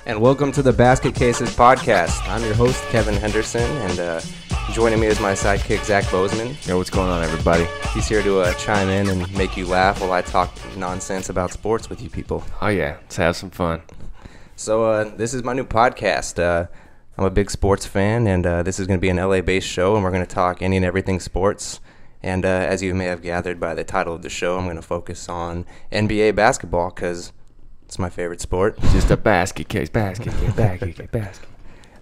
And welcome to the Basket Cases podcast. I'm your host, Kevin Henderson, and joining me is my sidekick, Zach Bozeman. Yo, what's going on, everybody? He's here to chime in and make you laugh while I talk nonsense about sports with you people. Oh, yeah. Let's have some fun. So this is my new podcast. I'm a big sports fan, and this is going to be an LA-based show, and we're going to talk any and everything sports. And as you may have gathered by the title of the show, I'm going to focus on NBA basketball because it's my favorite sport. Just a basket case. We're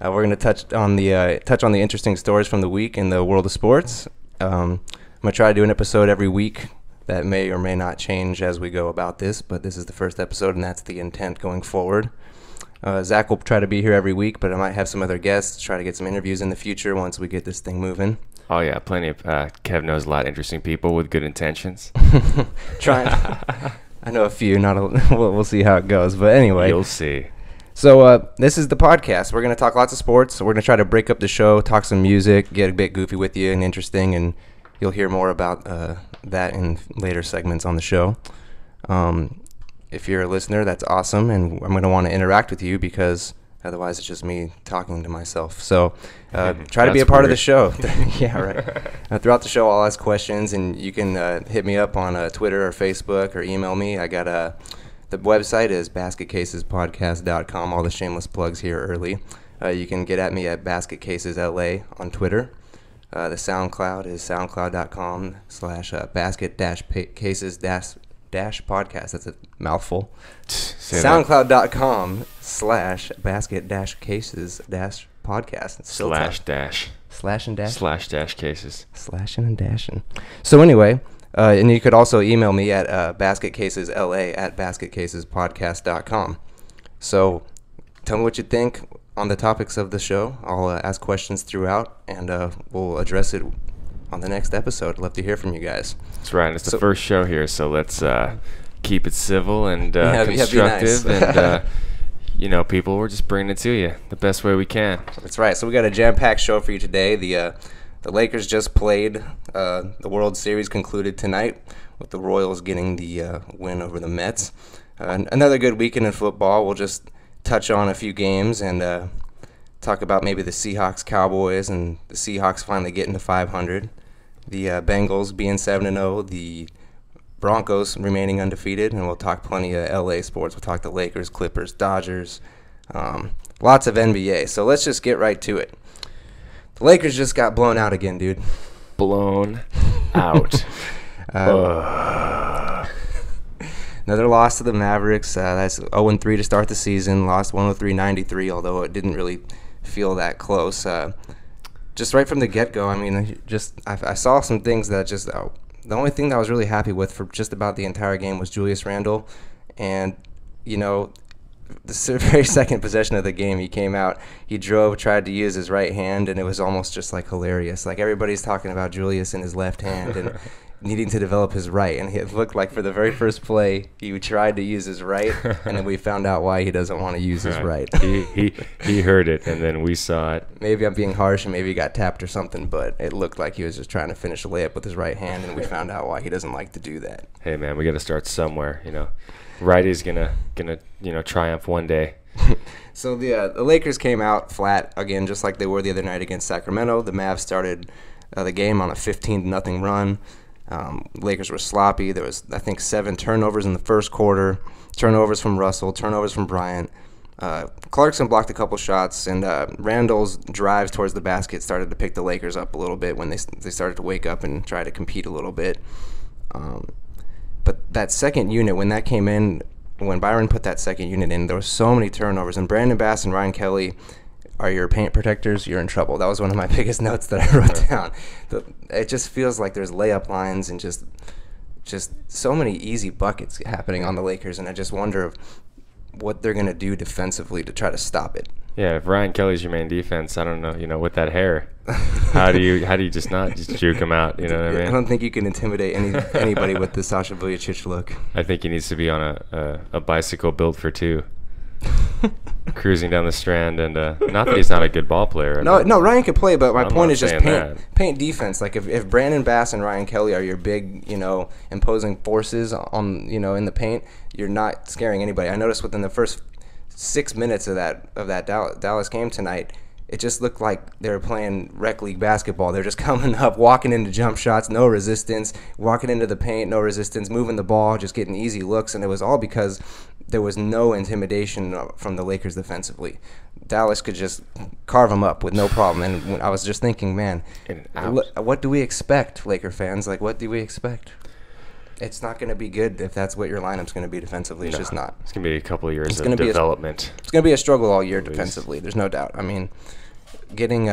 going to touch on the interesting stories from the week in the world of sports. I'm going to try to do an episode every week that may or may not change as we go about this, but this is the first episode, and that's the intent going forward. Zach will try to be here every week, but I might have some other guests, try to get some interviews in the future once we get this thing moving. Oh, yeah, plenty of Kev knows a lot of interesting people with good intentions. I know a few, we'll see how it goes, but anyway. You'll see. So this is the podcast. We're going to talk lots of sports. We're going to try to break up the show, talk some music, get a bit goofy with you and interesting, and you'll hear more about that in later segments on the show. If you're a listener, that's awesome, and I'm going to want to interact with you because otherwise it's just me talking to myself. So try to be a part of the show. Yeah, right. Throughout the show, I'll ask questions, and you can hit me up on Twitter or Facebook or email me. I got the website is basketcasespodcast.com. All the shameless plugs here early. You can get at me at basketcasesla on Twitter. The SoundCloud is soundcloud.com/basket-cases-podcast. That's a mouthful. SoundCloud.com/basket-cases-podcast. /cases. Slashing and dashing. So anyway, and you could also email me at basketcasesla@basketcasespodcast.com. So tell me what you think on the topics of the show. I'll ask questions throughout, and we'll address it on the next episode. I'd love to hear from you guys. That's right. It's the first show here, so let's keep it civil and constructive. Nice. And, people, we're just bringing it to you the best way we can. That's right. So we got a jam-packed show for you today. The Lakers just played. The World Series concluded tonight with the Royals getting the win over the Mets. Another good weekend in football. We'll just touch on a few games and talk about maybe the Seahawks-Cowboys and the Seahawks finally getting to 500. The Bengals being 7-0. The Broncos remaining undefeated. And we'll talk plenty of LA sports. We'll talk the Lakers, Clippers, Dodgers. Lots of NBA. So let's just get right to it. The Lakers just got blown out again, dude. Blown out. Another loss to the Mavericks. That's 0-3 to start the season. Lost 103-93, although it didn't really feel that close. Just right from the get-go, I mean, I saw some things that just the only thing that I was really happy with for just about the entire game was Julius Randle. And, the very second possession of the game, he came out, he drove, tried to use his right hand, and it was almost just like hilarious. Like everybody's talking about Julius and his left hand and needing to develop his right, and it looked like for the very first play he tried to use his right, and then we found out why he doesn't want to use his right. he heard it, and then we saw it. Maybe I'm being harsh, and maybe he got tapped or something, but it looked like he was just trying to finish a layup with his right hand, and we found out why he doesn't like to do that. Hey man, we got to start somewhere. Righty's gonna triumph one day. So the Lakers came out flat again, just like they were the other night against Sacramento. The Mavs started the game on a 15-0 run. Lakers were sloppy. There was, I think, 7 turnovers in the first quarter. Turnovers from Russell, turnovers from Bryant. Clarkson blocked a couple shots, and Randall's drives towards the basket started to pick the Lakers up a little bit when they started to wake up and try to compete a little bit. But that second unit, when that came in, when Byron put that second unit in, there were so many turnovers. And Brandon Bass and Ryan Kelly are your paint protectors, you're in trouble. That was one of my biggest notes that I wrote down. It just feels like there's layup lines and just so many easy buckets happening on the Lakers, and I just wonder what they're going to do defensively to try to stop it. Yeah, if Ryan Kelly's your main defense, I don't know, with that hair, how do you just not just juke him out, you know what I mean? I don't think you can intimidate anybody with the Sasha Vujacic look. I think he needs to be on a bicycle built for two. cruising down the Strand, and not that he's not a good ball player. No, Ryan can play, but my I'm point not is just saying paint defense. Like if Brandon Bass and Ryan Kelly are your big, imposing forces on, in the paint, you're not scaring anybody. I noticed within the first 6 minutes of that Dallas game tonight, it just looked like they were playing rec league basketball. They're just coming up, walking into jump shots, no resistance, walking into the paint, no resistance, moving the ball, just getting easy looks, and it was all because there was no intimidation from the Lakers defensively. Dallas could just carve them up with no problem. And when I was just thinking, man, what do we expect, Laker fans? Like, what do we expect? It's not going to be good if that's what your lineup's going to be Hibbert. It's just not. It's going to be a couple of years of development. It's going to be a struggle all year defensively. There's no doubt. I mean, getting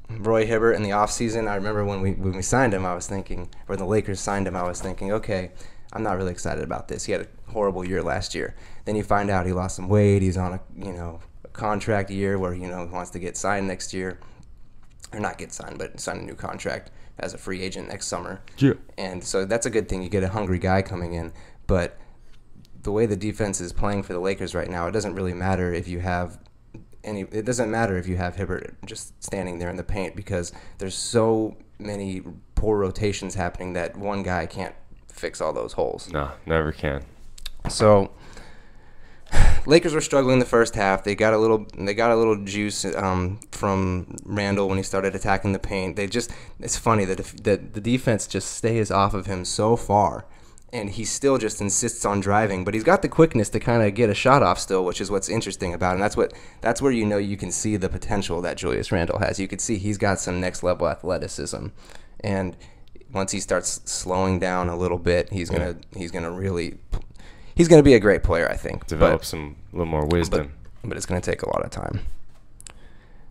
Roy Hibbert in the offseason, I remember when we signed him, I was thinking, or the Lakers signed him, I was thinking, okay, I'm not really excited about this. He had a horrible year last year. Then you find out he lost some weight. He's on a contract year where he wants to get signed next year, or not get signed, but sign a new contract as a free agent next summer. Yeah. And so that's a good thing. You get a hungry guy coming in, but the way the defense is playing for the Lakers right now, it doesn't really matter if you have Hibbert just standing there in the paint, because there's so many poor rotations happening that one guy can't fix all those holes. No, never can. So Lakers were struggling the first half. They got a little juice from Randall when he started attacking the paint. It's funny that the defense just stays off of him so far, and he still just insists on driving. But he's got the quickness to kind of get a shot off still, which is what's interesting about him. That's where you can see the potential that Julius Randle has. You can see he's got some next level athleticism, and once he starts slowing down a little bit, he's gonna be a great player, I think. Develop a little more wisdom. But it's going to take a lot of time.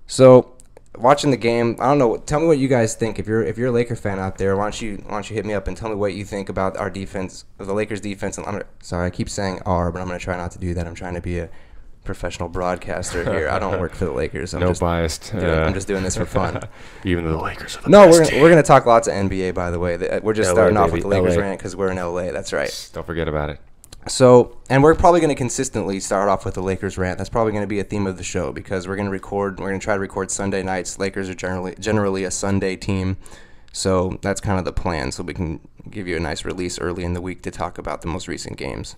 So, watching the game, I don't know. Tell me what you guys think. If you're a Laker fan out there, why don't you hit me up and tell me what you think about our defense, the Lakers' defense. And sorry, I keep saying "our," but I'm going to try not to do that. I'm trying to be a professional broadcaster here. I don't work for the Lakers. I'm biased. I'm just doing this for fun. Even though the Lakers are the best. We're going to talk lots of NBA, by the way. We're just starting off with the Lakers rant because we're in LA. That's right. Don't forget about it. So, and we're probably going to consistently start off with the Lakers rant. That's probably going to be a theme of the show, because we're going to try to record Sunday nights. Lakers are generally a Sunday team. So that's kind of the plan, so we can give you a nice release early in the week to talk about the most recent games.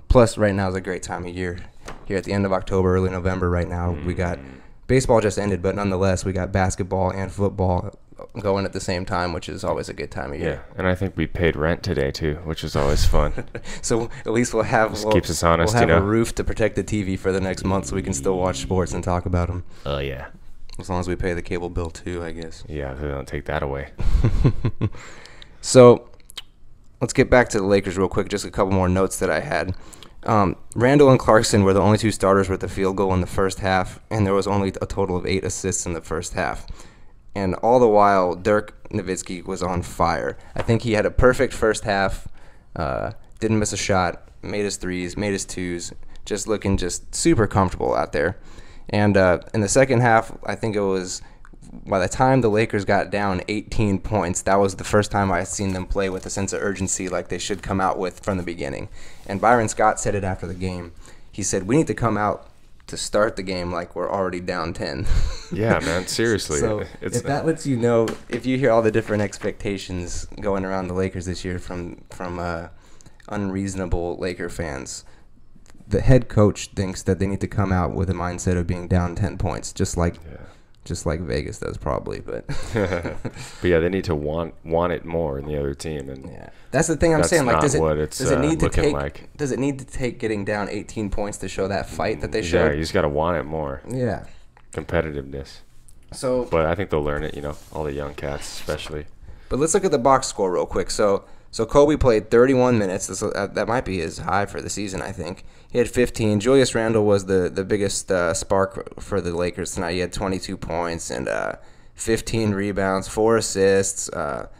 Plus, right now is a great time of year. Here at the end of October, early November right now, we got baseball just ended, but nonetheless, we got basketball and football going at the same time, which is always a good time of year. Yeah, and I think we paid rent today too, which is always fun. So at least we'll have keeps us honest. We'll have a roof to protect the TV for the next month, so we can still watch sports and talk about them. Oh yeah. As long as we pay the cable bill too, I guess. Yeah, they don't take that away. So let's get back to the Lakers real quick. Just a couple more notes that I had. Randall and Clarkson were the only two starters with a field goal in the first half, and there was only a total of 8 assists in the first half. And all the while, Dirk Nowitzki was on fire. I think he had a perfect first half, didn't miss a shot, made his threes, made his twos, just looking just super comfortable out there. And in the second half, I think it was by the time the Lakers got down 18 points, that was the first time I had seen them play with a sense of urgency like they should come out with from the beginning. And Byron Scott said it after the game. He said, we need to come out to start the game like we're already down 10. Yeah, man, seriously. So if that lets you know, if you hear all the different expectations going around the Lakers this year from unreasonable Laker fans, the head coach thinks that they need to come out with a mindset of being down 10 points, just like Vegas does probably. But yeah, they need to want it more in the other team, and yeah, that's the thing I'm saying. Like, does it need to take getting down 18 points to show that fight that they showed? Yeah, you just got to want it more. Yeah, competitiveness. So, but I think they'll learn it. All the young cats especially. But let's look at the box score real quick. So Kobe played 31 minutes. That might be his high for the season, I think. He had 15. Julius Randle was the biggest spark for the Lakers tonight. He had 22 points and 15 rebounds, 4 assists. 4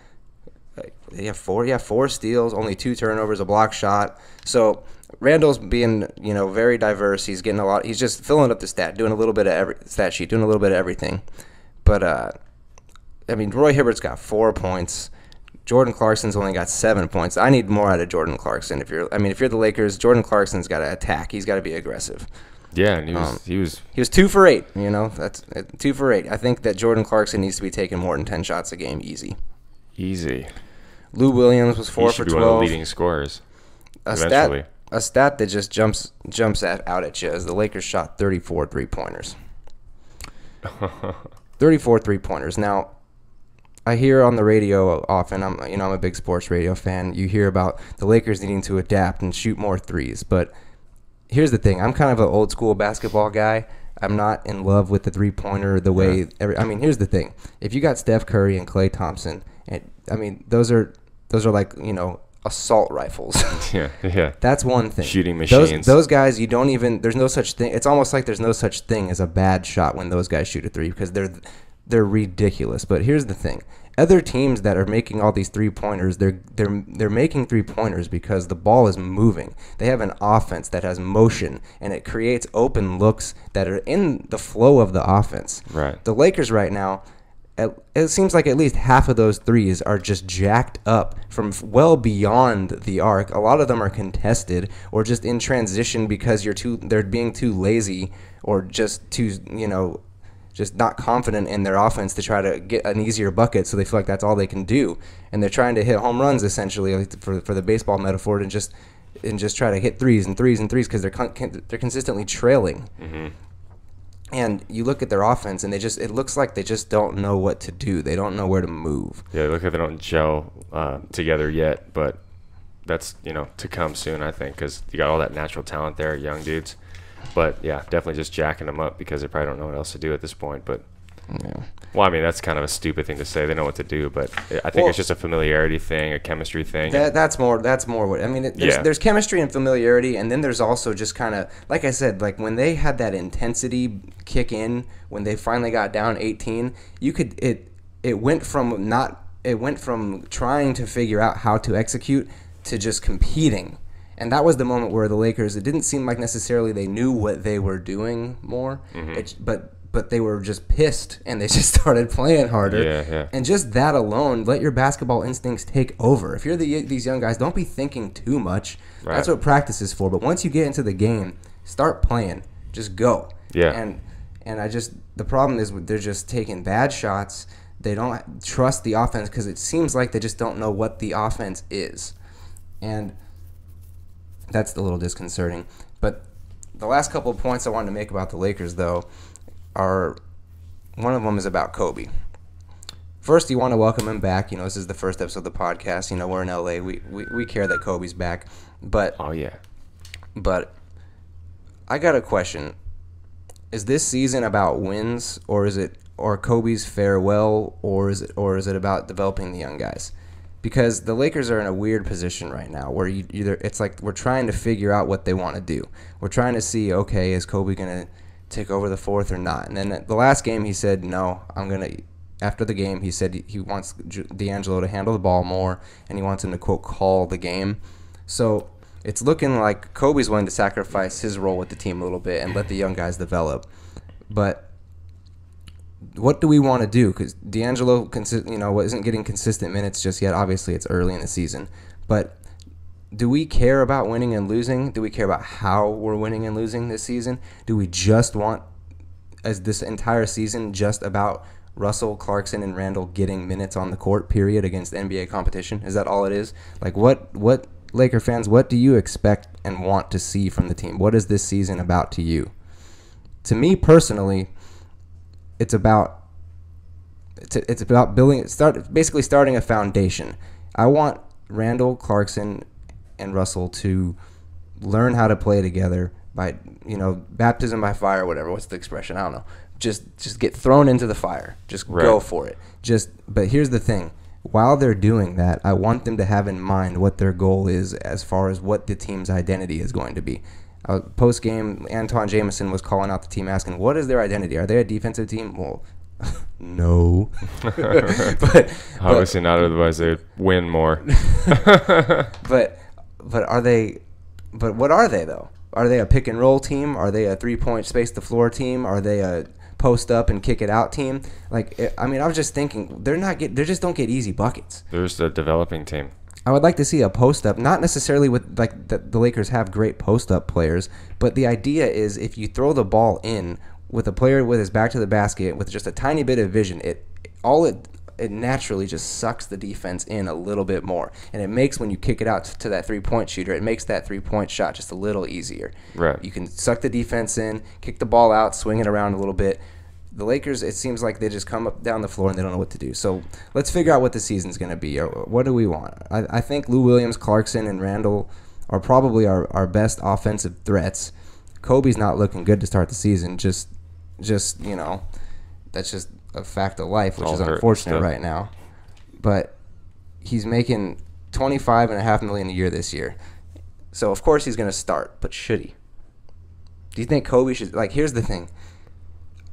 steals, only 2 turnovers, a block shot. So Randall's being, very diverse. He's getting a lot. He's just filling up the stat sheet, doing a little bit of everything. But Roy Hibbert's got 4 points. Jordan Clarkson's only got 7 points. I need more out of Jordan Clarkson. If you're the Lakers, Jordan Clarkson's got to attack. He's got to be aggressive. Yeah, and he was 2 for 8. That's 2 for 8. I think that Jordan Clarkson needs to be taking more than 10 shots a game, easy. Lou Williams was 4 for 12. He should be one of the leading scorers. Eventually. A stat that just jumps out at you is the Lakers shot 34 3-pointers. 34 3-pointers. Now, I hear on the radio often. I'm a big sports radio fan. You hear about the Lakers needing to adapt and shoot more threes. But here's the thing. I'm kind of an old school basketball guy. I'm not in love with the 3-pointer the way. Here's the thing. If you got Steph Curry and Klay Thompson, those are like assault rifles. Yeah. That's one thing. Shooting machines. Those guys, there's no such thing. It's almost like there's no such thing as a bad shot when those guys shoot a 3 because they're ridiculous. But here's the thing. Other teams that are making all these 3-pointers, they're making 3-pointers because the ball is moving. They have an offense that has motion, and it creates open looks that are in the flow of the offense. Right. The Lakers right now, it seems like at least half of those threes are just jacked up from well beyond the arc. A lot of them are contested or just in transition because they're being too lazy or just too, just not confident in their offense to try to get an easier bucket, so they feel like that's all they can do. And they're trying to hit home runs, essentially, for the baseball metaphor, and just try to hit threes and threes and threes because they're consistently trailing. Mm-hmm. And you look at their offense, and it looks like they just don't know what to do. They don't know where to move. Yeah, they look like they don't gel together yet, but that's, to come soon, I think, because you got all that natural talent there, young dudes. But, yeah, definitely just jacking them up because they probably don't know what else to do at this point. But, yeah. Well, that's kind of a stupid thing to say. They know what to do, but I think it's just a familiarity thing, a chemistry thing. That's more what there's chemistry and familiarity, and then there's also just kind of, like I said, like when they had that intensity kick in when they finally got down 18, it went from trying to figure out how to execute to just competing. And that was the moment where the Lakers, it didn't seem like necessarily they knew what they were doing more, but they were just pissed, and they just started playing harder. Yeah. And just that alone, let your basketball instincts take over. If you're these young guys, don't be thinking too much. Right. That's what practice is for. But once you get into the game, start playing. Just go. Yeah. And the problem is they're just taking bad shots. They don't trust the offense because it seems like they just don't know what the offense is. And that's a little disconcerting. But the last couple of points I wanted to make about the Lakers, though, one of them is about Kobe. First, you want to welcome him back. This is the first episode of the podcast. We're in LA. We care that Kobe's back. But oh yeah. But I got a question. Is this season about wins, or Kobe's farewell, or is it about developing the young guys? Because the Lakers are in a weird position right now where it's like we're trying to figure out what they want to do. We're trying to see, okay, is Kobe going to take over the fourth or not? And then the last game he said, no, after the game he said he wants D'Angelo to handle the ball more, and he wants him to, quote, call the game. So it's looking like Kobe's willing to sacrifice his role with the team a little bit and let the young guys develop. But what do we want to do? Because D'Angelo, isn't getting consistent minutes just yet. Obviously, it's early in the season. But do we care about winning and losing? Do we care about how we're winning and losing this season? Do we just want, as this entire season, just about Russell, Clarkson, and Randall getting minutes on the court, period, against NBA competition? Is that all it is? Like, what Laker fans, what do you expect and want to see from the team? What is this season about to you? To me personally, it's about basically starting a foundation. I want Randall, Clarkson, and Russell to learn how to play together by, baptism by fire or whatever. What's the expression? I don't know. Just get thrown into the fire. Just go for it. But here's the thing. While they're doing that, I want them to have in mind what their goal is as far as what the team's identity is going to be. Post-game, Anton Jameson was calling out the team asking, what is their identity? Are they a defensive team? Well, no. but obviously not, otherwise they'd win more. But are they? But what are they though? Are they a pick and roll team? Are they a 3-point space the floor team? Are they a post up and kick it out team. I was just thinking they just don't get easy buckets. There's the developing team. I would like to see a post up, not necessarily with the Lakers have great post up players, but the idea is if you throw the ball in with a player with his back to the basket with just a tiny bit of vision, it naturally just sucks the defense in a little bit more, and it makes when you kick it out to that 3-point shooter, it makes that 3-point shot just a little easier. Right. You can suck the defense in, kick the ball out, swing it around a little bit. The Lakers, it seems like they just come up down the floor and they don't know what to do. So let's figure out what the season's going to be. What do we want? I think Lou Williams, Clarkson, and Randall are probably our best offensive threats. Kobe's not looking good to start the season. Just that's just a fact of life, which is unfortunate right now. But he's making $25.5 million a year this year. So of course he's going to start, but should he? Do you think Kobe should? Here's the thing.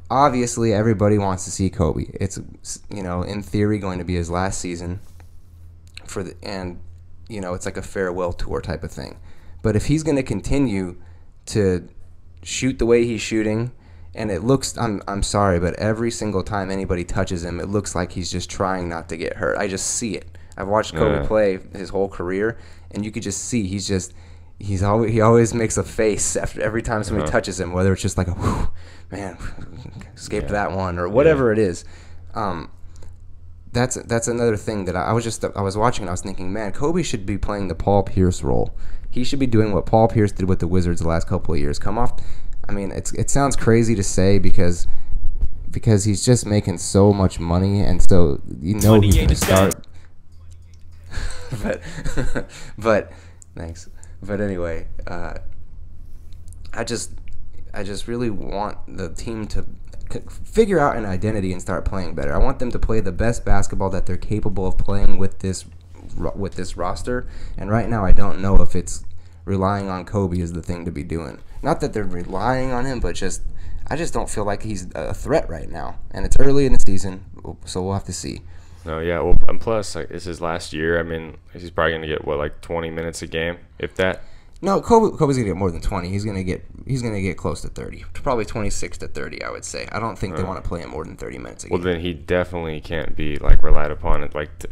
Obviously, everybody wants to see Kobe. It's in theory going to be his last season it's like a farewell tour type of thing. But if he's going to continue to shoot the way he's shooting, and it looks, I'm sorry, but every single time anybody touches him, it looks like he's just trying not to get hurt. I just see it. I've watched Kobe play his whole career, and you could just see he always makes a face after every time somebody touches him, whether it's just like a whew, man, escaped that one or whatever it is. That's another thing that I was watching and I was thinking, man, Kobe should be playing the Paul Pierce role. He should be doing what Paul Pierce did with the Wizards the last couple of years. Come off. I mean, it sounds crazy to say because he's just making so much money, and so he's going to start. but thanks. But anyway, I just really want the team to figure out an identity and start playing better. I want them to play the best basketball that they're capable of playing with this roster. And right now, I don't know if it's relying on Kobe is the thing to be doing. Not that they're relying on him, but I just don't feel like he's a threat right now. And it's early in the season, so we'll have to see. No, yeah. Well, and plus, it's his last year. I mean, he's probably going to get 20 minutes a game, if that. No, Kobe's going to get more than 20. He's going to get close to 30. Probably 26 to 30, I would say. I don't think they want to play him more than 30 minutes a game. Well, then he definitely can't be relied upon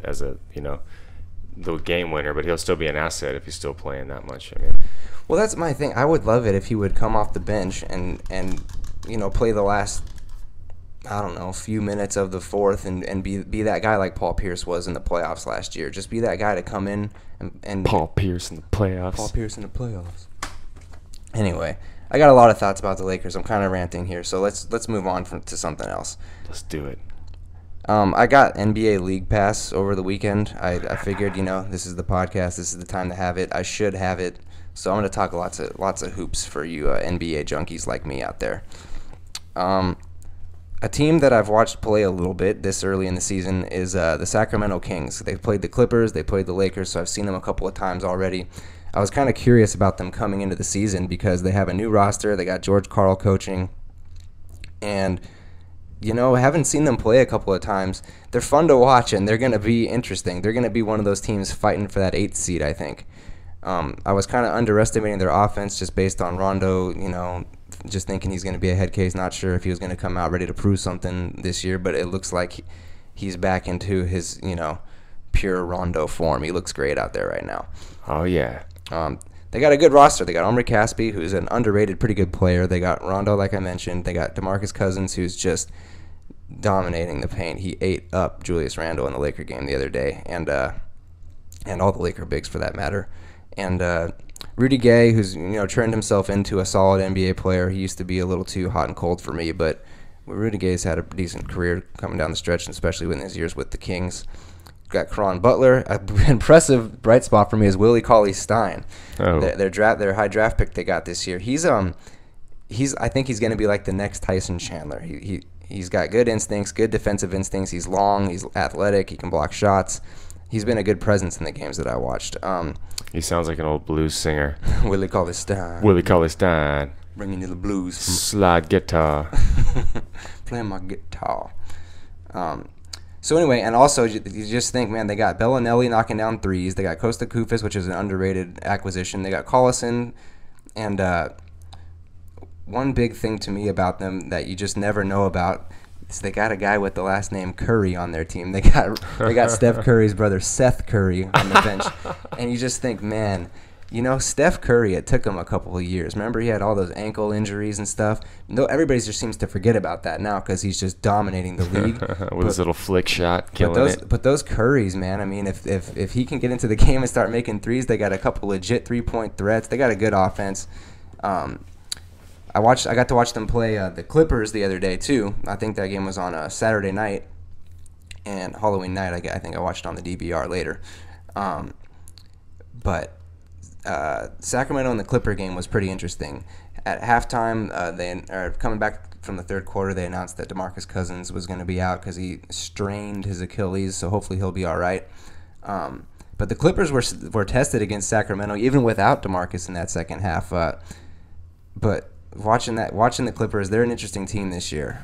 as a, the game winner, but he'll still be an asset if he's still playing that much. I mean, well, that's my thing. I would love it if he would come off the bench and play the last, I don't know, few minutes of the fourth and be that guy like Paul Pierce was in the playoffs last year. Just be that guy to come in and Paul Pierce in the playoffs. Paul Pierce in the playoffs. Anyway, I got a lot of thoughts about the Lakers. I'm kind of ranting here, so let's move on to something else. Let's do it. I got NBA League Pass over the weekend. I figured, this is the podcast. This is the time to have it. I should have it. So I'm going to talk lots of hoops for you NBA junkies like me out there. A team that I've watched play a little bit this early in the season is the Sacramento Kings. They've played the Clippers. They played the Lakers, so I've seen them a couple of times already. I was kind of curious about them coming into the season because they have a new roster. They got George Karl coaching. And I haven't seen them play a couple of times. They're fun to watch, and they're going to be interesting. They're going to be one of those teams fighting for that 8th seed, I think. I was kind of underestimating their offense just based on Rondo, just thinking he's going to be a head case. Not sure if he was going to come out ready to prove something this year, but it looks like he's back into his, pure Rondo form. He looks great out there right now. Oh, yeah. They got a good roster. They got Omri Caspi, who's an underrated, pretty good player. They got Rondo, like I mentioned. They got DeMarcus Cousins, who's just dominating the paint. He ate up Julius Randle in the Laker game the other day, and all the Laker bigs for that matter. And Rudy Gay, who's turned himself into a solid NBA player. He used to be a little too hot and cold for me, but Rudy Gay's had a decent career coming down the stretch, especially in his years with the Kings. Got Caron Butler. An impressive bright spot for me is Willie Cauley-Stein. Oh. Their high draft pick they got this year. I think he's going to be like the next Tyson Chandler. He's got good instincts, good defensive instincts. He's long, he's athletic, he can block shots. He's been a good presence in the games that I watched. He sounds like an old blues singer. Willie Cauley-Stein. Willie Cauley-Stein. Bringing you the blues. Slide guitar. Playing my guitar. So anyway, and also you just think, man, they got Bellinelli knocking down threes. They got Costa Koufis, which is an underrated acquisition. They got Collison and one big thing to me about them that you just never know about is they got a guy with the last name Curry on their team. They got Steph Curry's brother Seth Curry on the bench, and you just think, man, Steph Curry, it took him a couple of years. Remember, he had all those ankle injuries and stuff. No, everybody just seems to forget about that now because he's just dominating the league with his little flick shot, killing it. But those Currys, man, I mean, if he can get into the game and start making threes, they got a couple legit 3-point threats. They got a good offense. I got to watch them play the Clippers the other day too. I think that game was on a Saturday night and Halloween night. I think I watched on the DVR later. But Sacramento and the Clipper game was pretty interesting. At halftime, they are coming back from the third quarter. They announced that DeMarcus Cousins was going to be out because he strained his Achilles. So hopefully he'll be all right. But the Clippers were tested against Sacramento even without DeMarcus in that second half. But watching the Clippers, they're an interesting team this year.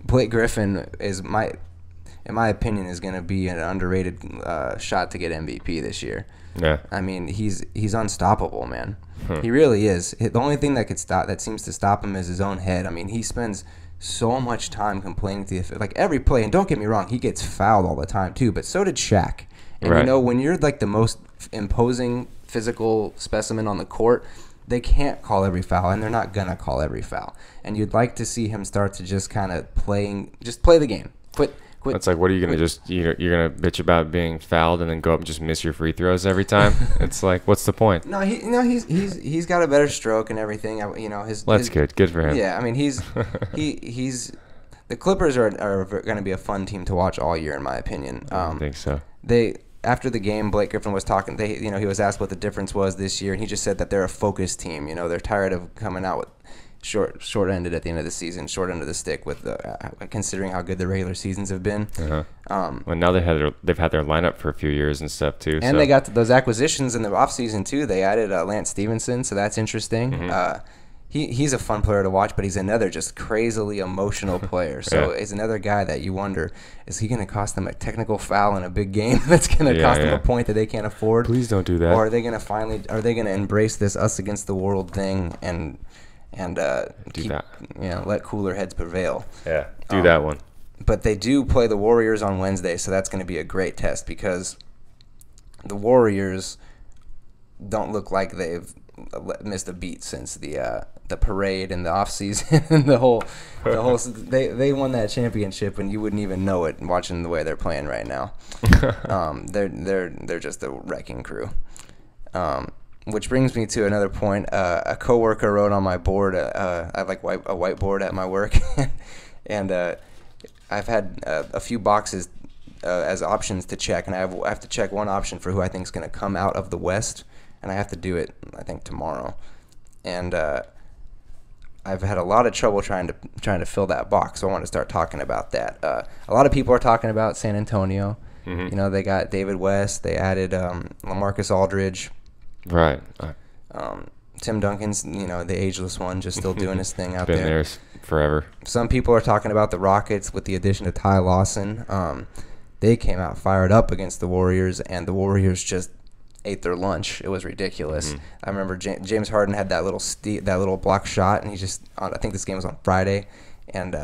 Blake Griffin in my opinion, is going to be an underrated shot to get MVP this year. Yeah. I mean, he's unstoppable, man. He really is. The only thing that seems to stop him is his own head. I mean, he spends so much time complaining to the every play. And don't get me wrong, he gets fouled all the time too. But so did Shaq. And right. When you're like the most imposing physical specimen on the court, they can't call every foul, and they're not gonna call every foul. And you'd like to see him start to just kind of play the game. Quit. It's like, what are you gonna you're gonna bitch about being fouled and then go up and just miss your free throws every time? It's like, what's the point? No, he's got a better stroke and everything. His good for him. Yeah, I mean he's the Clippers are going to be a fun team to watch all year in my opinion. I think so. After the game, Blake Griffin was talking. He was asked what the difference was this year, and he just said that they're a focused team. They're tired of coming out with short-ended at the end of the season, short end of the stick with considering how good the regular seasons have been. Well, now they've had their lineup for a few years and stuff too. And they got those acquisitions in the offseason too. They added Lance Stevenson, so that's interesting. Mm-hmm. He's a fun player to watch, but he's another just crazily emotional player. So he's another guy that you wonder, is he going to cost them a technical foul in a big game that's going to cost them a point that they can't afford? Please don't do that. Or are they going to embrace this us against the world thing and let cooler heads prevail? Yeah, do that one. But they do play the Warriors on Wednesday, so that's going to be a great test because the Warriors don't look like they've missed a beat since the parade and the offseason and the whole they won that championship and you wouldn't even know it watching the way they're playing right now. They're just a wrecking crew. Which brings me to another point. A coworker wrote on my board. I have a whiteboard at my work, and I've had a few boxes as options to check, and I have to check one option for who I think is going to come out of the West, and I have to do it I think tomorrow. And I've had a lot of trouble trying to fill that box, so I want to start talking about that. A lot of people are talking about San Antonio. Mm-hmm. They got David West. They added LaMarcus Aldridge. Right. Tim Duncan's, the ageless one, just still doing his thing out there. Been there forever. Some people are talking about the Rockets with the addition of Ty Lawson. They came out fired up against the Warriors, and the Warriors just ate their lunch. It was ridiculous. Mm-hmm. I remember James Harden had that little block shot, and I think this game was on Friday, and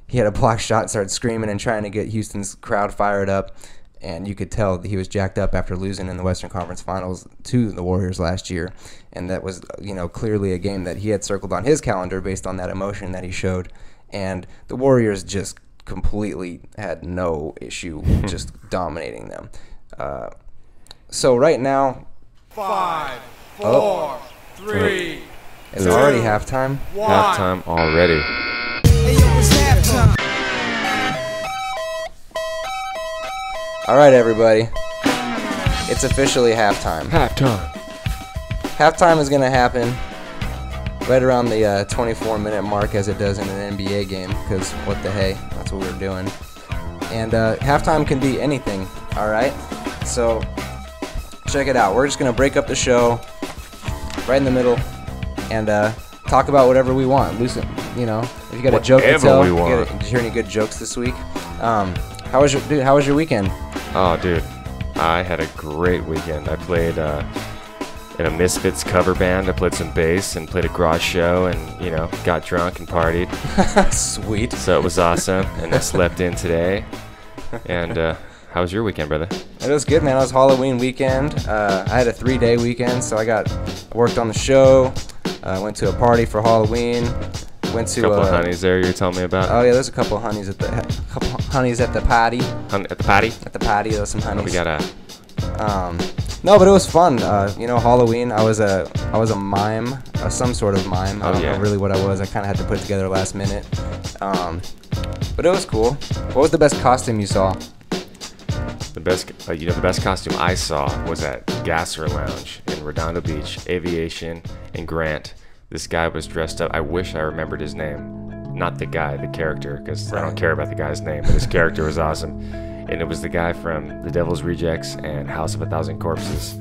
he had a block shot and started screaming and trying to get Houston's crowd fired up. And you could tell that he was jacked up after losing in the Western Conference Finals to the Warriors last year. And that was, clearly a game that he had circled on his calendar based on that emotion that he showed. And the Warriors just completely had no issue just dominating them. So right now... 5, 4, 3... Is it already halftime? Halftime already. Hey, yo, it's halftime. All right, everybody. It's officially halftime. Halftime is going to happen right around the 24-minute mark as it does in an NBA game because what the hey, that's what we're doing. And halftime can be anything, all right? So check it out. We're just going to break up the show right in the middle and talk about whatever we want. Loosen, if you got a joke to tell. Did you hear any good jokes this week? How was your weekend? Oh, dude, I had a great weekend. I played in a Misfits cover band. I played some bass and played a garage show, and you know, got drunk and partied. Sweet. So it was awesome, and I slept in today. And how was your weekend, brother? It was good, man. It was Halloween weekend. I had a 3-day weekend, so I worked on the show. Went to a party for Halloween. Went to a couple of honeys there you were telling me about. Oh yeah, there's a couple of honeys at the party. At the party? At the party, there's some honeys. We got a. No, but it was fun. You know, Halloween. I was a mime, some sort of mime. I don't know really what I was. I kind of had to put together last minute. But it was cool. What was the best costume you saw? The best costume I saw was at Gasser Lounge in Redondo Beach, Aviation and Grant. This guy was dressed up. I wish I remembered his name. Not the guy, the character, because I don't care about the guy's name, but his character was awesome. And it was the guy from The Devil's Rejects and House of a Thousand Corpses.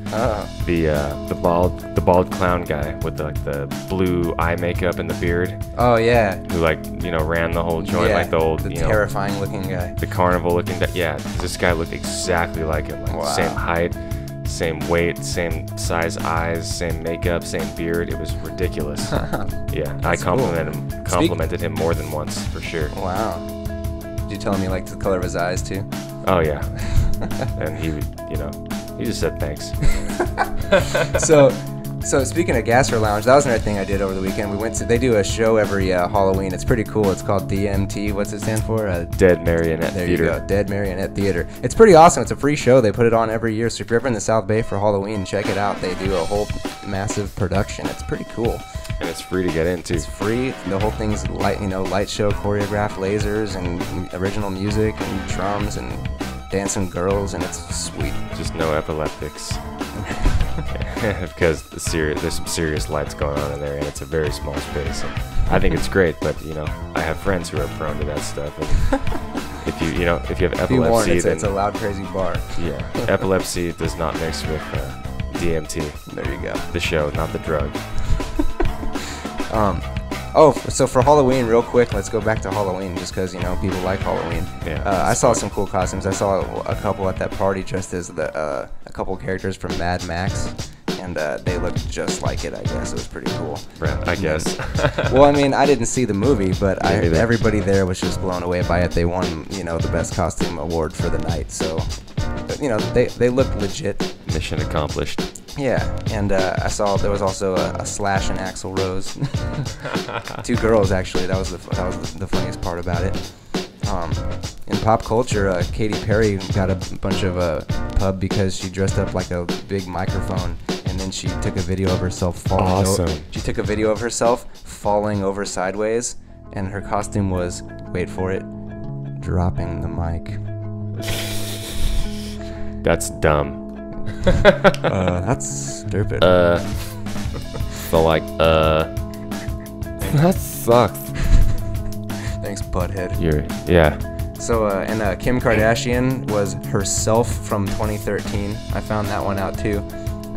The bald clown guy with the blue eye makeup and the beard. Oh yeah. Who ran the whole joint like the old terrifying looking guy. The carnival looking guy. Yeah, this guy looked exactly like him. Like same height, same weight, same size eyes, same makeup, same beard. It was ridiculous. Yeah, I complimented him more than once for sure. Wow. Did you tell him you liked the color of his eyes too? Oh yeah. And he just said thanks. So speaking of Gasser Lounge, that was another thing I did over the weekend. They do a show every Halloween. It's pretty cool. It's called DMT. What's it stand for? Dead Marionette Theater. There you go, Dead Marionette Theater. It's pretty awesome. It's a free show. They put it on every year. So if you're ever in the South Bay for Halloween, check it out. They do a whole massive production. It's pretty cool. And it's free to get into. It's free. The whole thing's light show, choreographed lasers and original music and drums and dancing girls, and it's sweet. Just no epileptics. Because there's some serious lights going on in there, and it's a very small space. And I think it's great, but I have friends who are prone to that stuff. And if you have epilepsy, be warned, it's a loud, crazy bar. Yeah, epilepsy does not mix with DMT. There you go. The show, not the drug. So for Halloween, real quick, let's go back to Halloween, just because people like Halloween. Yeah. I saw some cool costumes. I saw a couple at that party dressed as a couple characters from Mad Max, and they looked just like it. I guess it was pretty cool. Right. I guess. Well, I mean, I didn't see the movie, but everybody there was just blown away by it. They won, the best costume award for the night. So, they looked legit. Mission accomplished. Yeah, and I saw there was also a Slash and Axl Rose. Two girls, actually. That was the funniest part about it. In pop culture, Katy Perry got a bunch of pub because she dressed up like a big microphone, and then she took a video of herself falling. Awesome. She took a video of herself falling over sideways, and her costume was, wait for it, dropping the mic. That's dumb. That's stupid. That sucks. Thanks, butthead. So, and Kim Kardashian was herself from 2013. I found that one out too.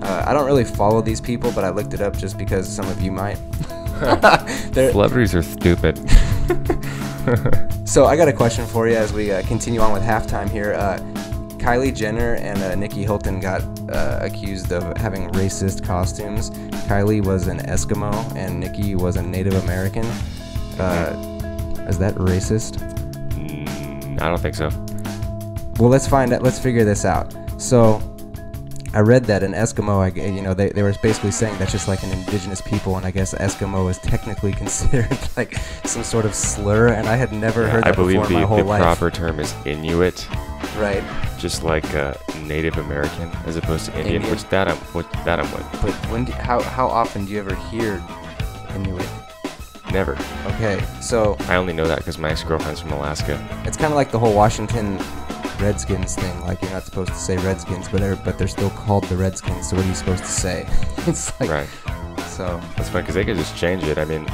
I don't really follow these people, but I looked it up just because some of you might. Celebrities are stupid. So I got a question for you as we continue on with halftime here. Kylie Jenner and Nikki Hilton got accused of having racist costumes. Kylie was an Eskimo and Nikki was a Native American. Is that racist? I don't think so. Well, let's find out. Let's figure this out. So, I read that an Eskimo, they were basically saying that's just like an indigenous people, and I guess Eskimo is technically considered like some sort of slur, and I had never heard that before in my whole life. I believe the proper term is Inuit. Right. Just like Native American as opposed to Indian. Which I'm with. But how often do you ever hear Inuit? Never. Okay, so I only know that because my ex-girlfriend's from Alaska. It's kind of like the whole Washington Redskins thing. Like, you're not supposed to say Redskins, but they're still called the Redskins. So what are you supposed to say? It's like, right. So that's funny because they could just change it. I mean,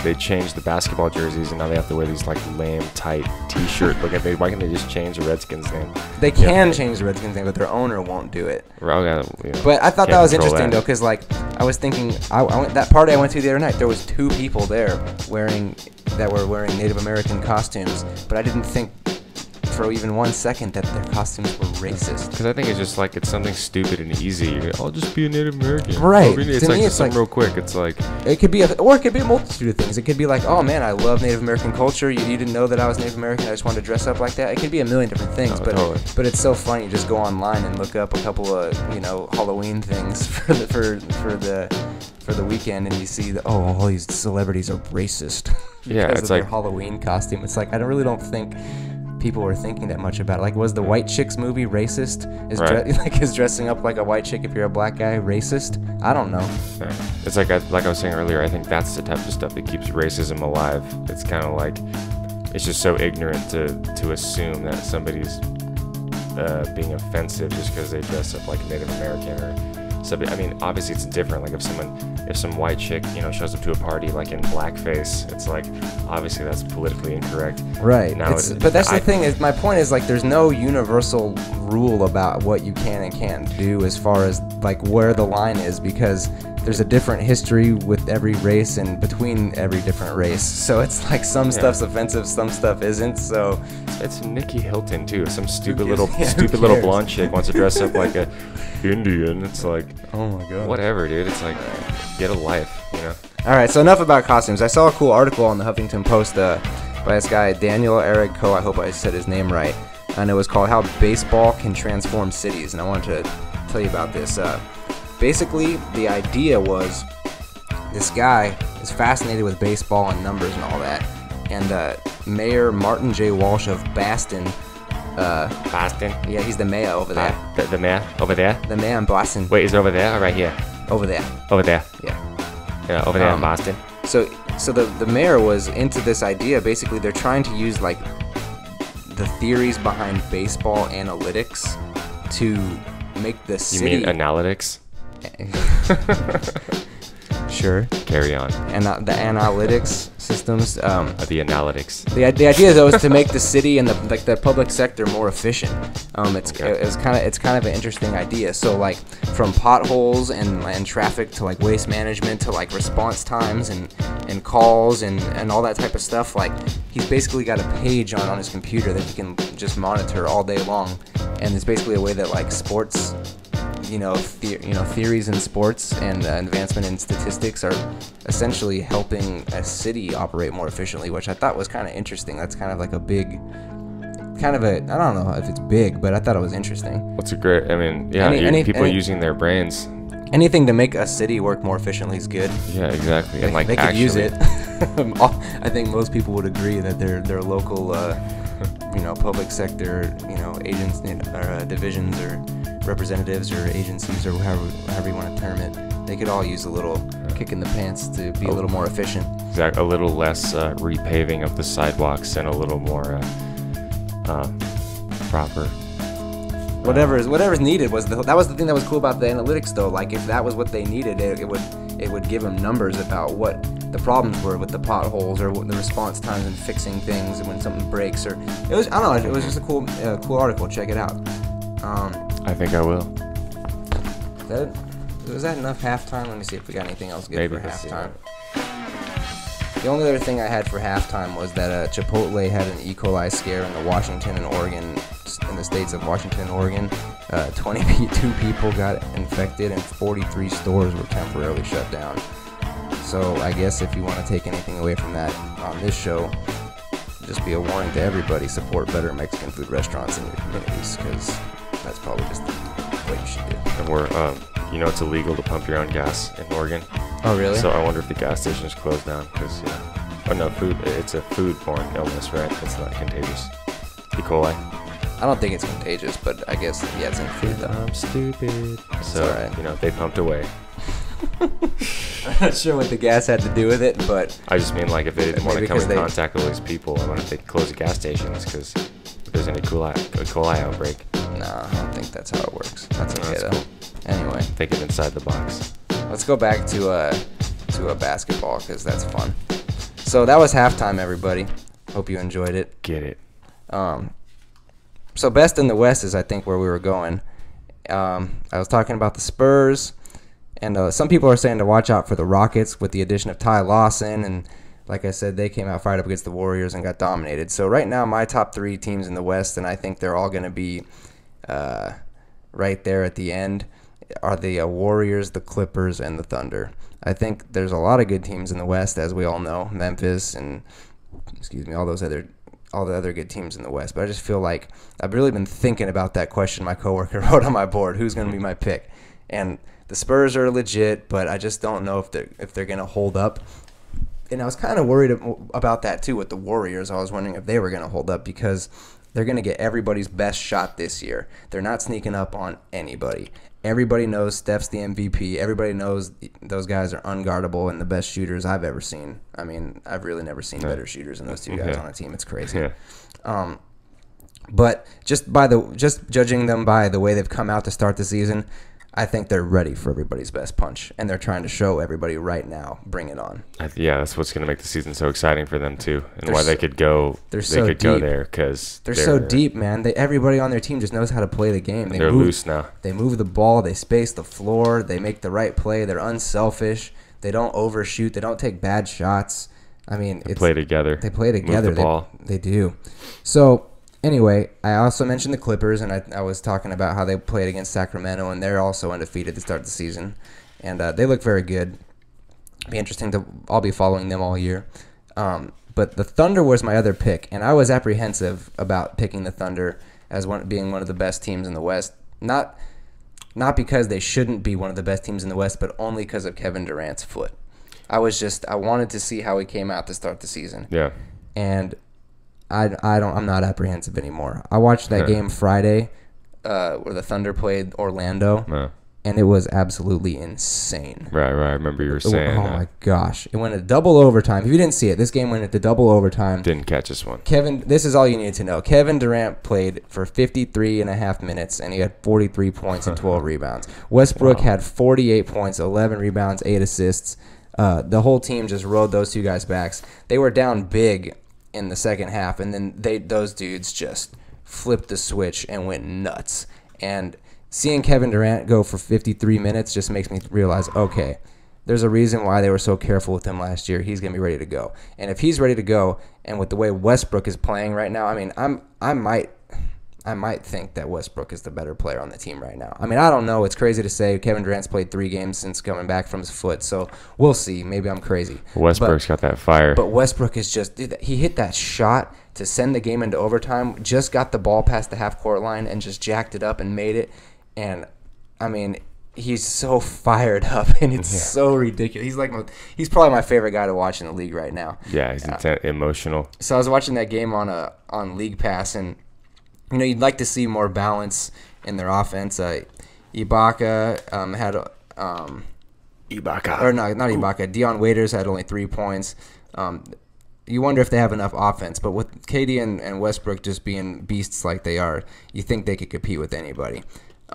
they changed the basketball jerseys and now they have to wear these like lame tight T-shirt. Why can't they just change the Redskins name? They can change the Redskins name, but their owner won't do it. But I thought that was interesting though, because like I was thinking, I went, that party I went to the other night, there was 2 people there that were wearing Native American costumes, but I didn't think for even 1 second that their costumes were racist. Because I think it's just like it's something stupid and easy. I'll just be a Native American. Right. It's To like me, just it's something like- real quick. It's like It could be or it could be a multitude of things. It could be like, oh man, I love Native American culture. You didn't know that I was Native American. I just wanted to dress up like that. It could be a million different things. No, but totally. but it's so funny. You just go online and look up a couple of Halloween things for the weekend, and you see that all these celebrities are racist. Yeah, because it's of like- their Halloween costume. It's like I really don't think people were thinking that much about it. Like, was the White Chicks movie racist? Right. Is dressing up like a white chick if you're a black guy racist? I don't know. yeah. It's like I was saying earlier. I think that's the type of stuff that keeps racism alive. It's kind of like it's just so ignorant to assume that somebody's being offensive just because they dress up like a Native American or something. I mean, obviously it's different. Like if some white chick shows up to a party like in blackface, it's like obviously that's politically incorrect. Right. Now But that's the thing is, my point is like there's no universal rule about what you can and can't do as far as like where the line is, because there's a different history with every race and between every different race. So it's like some stuff's offensive, some stuff isn't. So It's Nikki Hilton too. Some stupid gives- little yeah, who stupid little cares? blonde chick wants to dress up like a Indian. It's like oh my god. whatever, dude. It's like get a life. All right, so enough about costumes. I saw a cool article on the Huffington Post by this guy, Daniel Eric Coe. I hope I said his name right. And it was called How Baseball Can Transform Cities. And I wanted to tell you about this. Basically, the idea was this guy is fascinated with baseball and numbers and all that. And Mayor Martin J. Walsh of Boston, Boston. yeah, he's the mayor over there. The mayor over there. The mayor in Boston. Wait, is it over there or right here? Over there. Over there. Yeah. Yeah, over there in Um, Boston. So the mayor was into this idea. Basically, they're trying to use like the theories behind baseball analytics to make the You city. mean analytics? Sure. Carry on. And the analytics systems. The analytics. The idea though is to make the city and the public sector more efficient. It's kind of an interesting idea. So like from potholes and traffic to like waste management to like response times and calls and all that type of stuff. Like he's basically got a page on his computer that he can just monitor all day long, and it's basically a way that like sports. Theories in sports and advancement in statistics are essentially helping a city operate more efficiently, which I thought was kind of interesting. That's kind of like a big, I don't know if it's big, but I thought it was interesting. What's a great? I mean, yeah, people using their brains. Anything to make a city work more efficiently is good. Yeah, exactly. And like they could actually, use it. I think most people would agree that their local, public sector, agents or divisions or representatives or agencies or however you want to term it, they could all use a little kick in the pants to be a little more efficient. Exactly. A little less repaving of the sidewalks and a little more proper. Whatever's needed that was the thing that was cool about the analytics though. Like if that was what they needed, it would give them numbers about what the problems were with the potholes or what the response times and fixing things and when something breaks or it was just a cool article. Check it out. I think I will. Was that enough halftime? Let me see if we got anything else good Maybe for let's see. halftime. The only other thing I had for halftime was that Chipotle had an E. coli scare in the states of Washington and Oregon. 22 people got infected and 43 stores were temporarily shut down. So I guess if you want to take anything away from that on this show, just be a warning to everybody: support better Mexican food restaurants in your communities, because that's probably just what you should do. And we're, it's illegal to pump your own gas in Oregon. Oh, really? So I wonder if the gas station is closed down because, it's a food-borne illness, right? It's not contagious. E. coli. I don't think it's contagious, but I guess, yeah, it's in food, though. I'm stupid. So, alright. They pumped away. I'm not sure what the gas had to do with it, but I just mean, like, if they didn't want to Maybe come in 'cause they- contact with all these people, I wonder if they could close the gas stations because if there's any E. coli outbreak. nah, I don't think that's how it works. That's okay, that's though. cool. Anyway, Thinking inside the box. let's go back to a basketball, because that's fun. So that was halftime, everybody. Hope you enjoyed it. Get it. So best in the West is, I think, where we were going. I was talking about the Spurs, and some people are saying to watch out for the Rockets with the addition of Ty Lawson, and like I said, they came out fired up against the Warriors and got dominated. So right now, my top 3 teams in the West, and I think they're all going to be right there at the end, are the Warriors, the Clippers, and the Thunder. I think there's a lot of good teams in the West, as we all know, Memphis and all the other good teams in the West. But I just feel like I've really been thinking about that question my coworker wrote on my board: who's going to be my pick? And the Spurs are legit, but I just don't know if they're going to hold up. And I was kind of worried about that too with the Warriors. I was wondering if they were going to hold up because they're going to get everybody's best shot this year. They're not sneaking up on anybody. Everybody knows Steph's the MVP. Everybody knows those guys are unguardable and the best shooters I've ever seen. I mean, I've really never seen better shooters than those two guys on a team. It's crazy. Yeah. But just judging them by the way they've come out to start the season, I think they're ready for everybody's best punch, and they're trying to show everybody right now, bring it on. Yeah, that's what's going to make the season so exciting for them too, and why they could go. They could go there because they're so deep, man. Everybody on their team just knows how to play the game. They're loose now. They move the ball. They space the floor. They make the right play. They're unselfish. They don't overshoot. They don't take bad shots. I mean, they play together. They play together. Move the ball. They do. So. Anyway, I also mentioned the Clippers, and I was talking about how they played against Sacramento, and they're also undefeated to start the season. And they look very good. Be interesting I'll be following them all year. But the Thunder was my other pick, and I was apprehensive about picking the Thunder as being one of the best teams in the West. Not because they shouldn't be one of the best teams in the West, but only because of Kevin Durant's foot. I wanted to see how he came out to start the season. Yeah. And I'm not apprehensive anymore. I watched that game Friday where the Thunder played Orlando, and it was absolutely insane. Right. I remember you were saying that. Oh, my gosh. It went to double overtime. If you didn't see it, this game went into double overtime. Didn't catch this one. This is all you need to know. Kevin Durant played for 53 and a half minutes, and he had 43 points and 12 rebounds. Westbrook had 48 points, 11 rebounds, 8 assists. The whole team just rode those two guys' backs. They were down big in the second half, and then those dudes just flipped the switch and went nuts. And seeing Kevin Durant go for 53 minutes just makes me realize, okay, there's a reason why they were so careful with him last year. He's going to be ready to go. And if he's ready to go, and with the way Westbrook is playing right now, I mean, I might think that Westbrook is the better player on the team right now. I mean, I don't know. It's crazy to say. Kevin Durant's played 3 games since coming back from his foot, so we'll see. Maybe I'm crazy. Westbrook's got that fire. But Westbrook is just – he hit that shot to send the game into overtime, just got the ball past the half-court line and just jacked it up and made it. And, I mean, he's so fired up, and it's so ridiculous. He's probably my favorite guy to watch in the league right now. Yeah, he's emotional. So I was watching that game on League Pass, and – you'd like to see more balance in their offense. Ibaka had Ibaka. Or no, not Ibaka. Deion Waiters had only 3 points. You wonder if they have enough offense. But with KD and Westbrook just being beasts like they are, you think they could compete with anybody.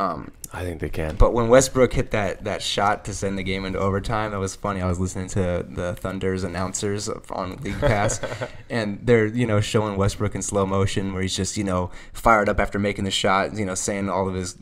I think they can. But when Westbrook hit that shot to send the game into overtime, it was funny. I was listening to the Thunder's announcers on League Pass, and they're showing Westbrook in slow motion where he's just fired up after making the shot, saying all of his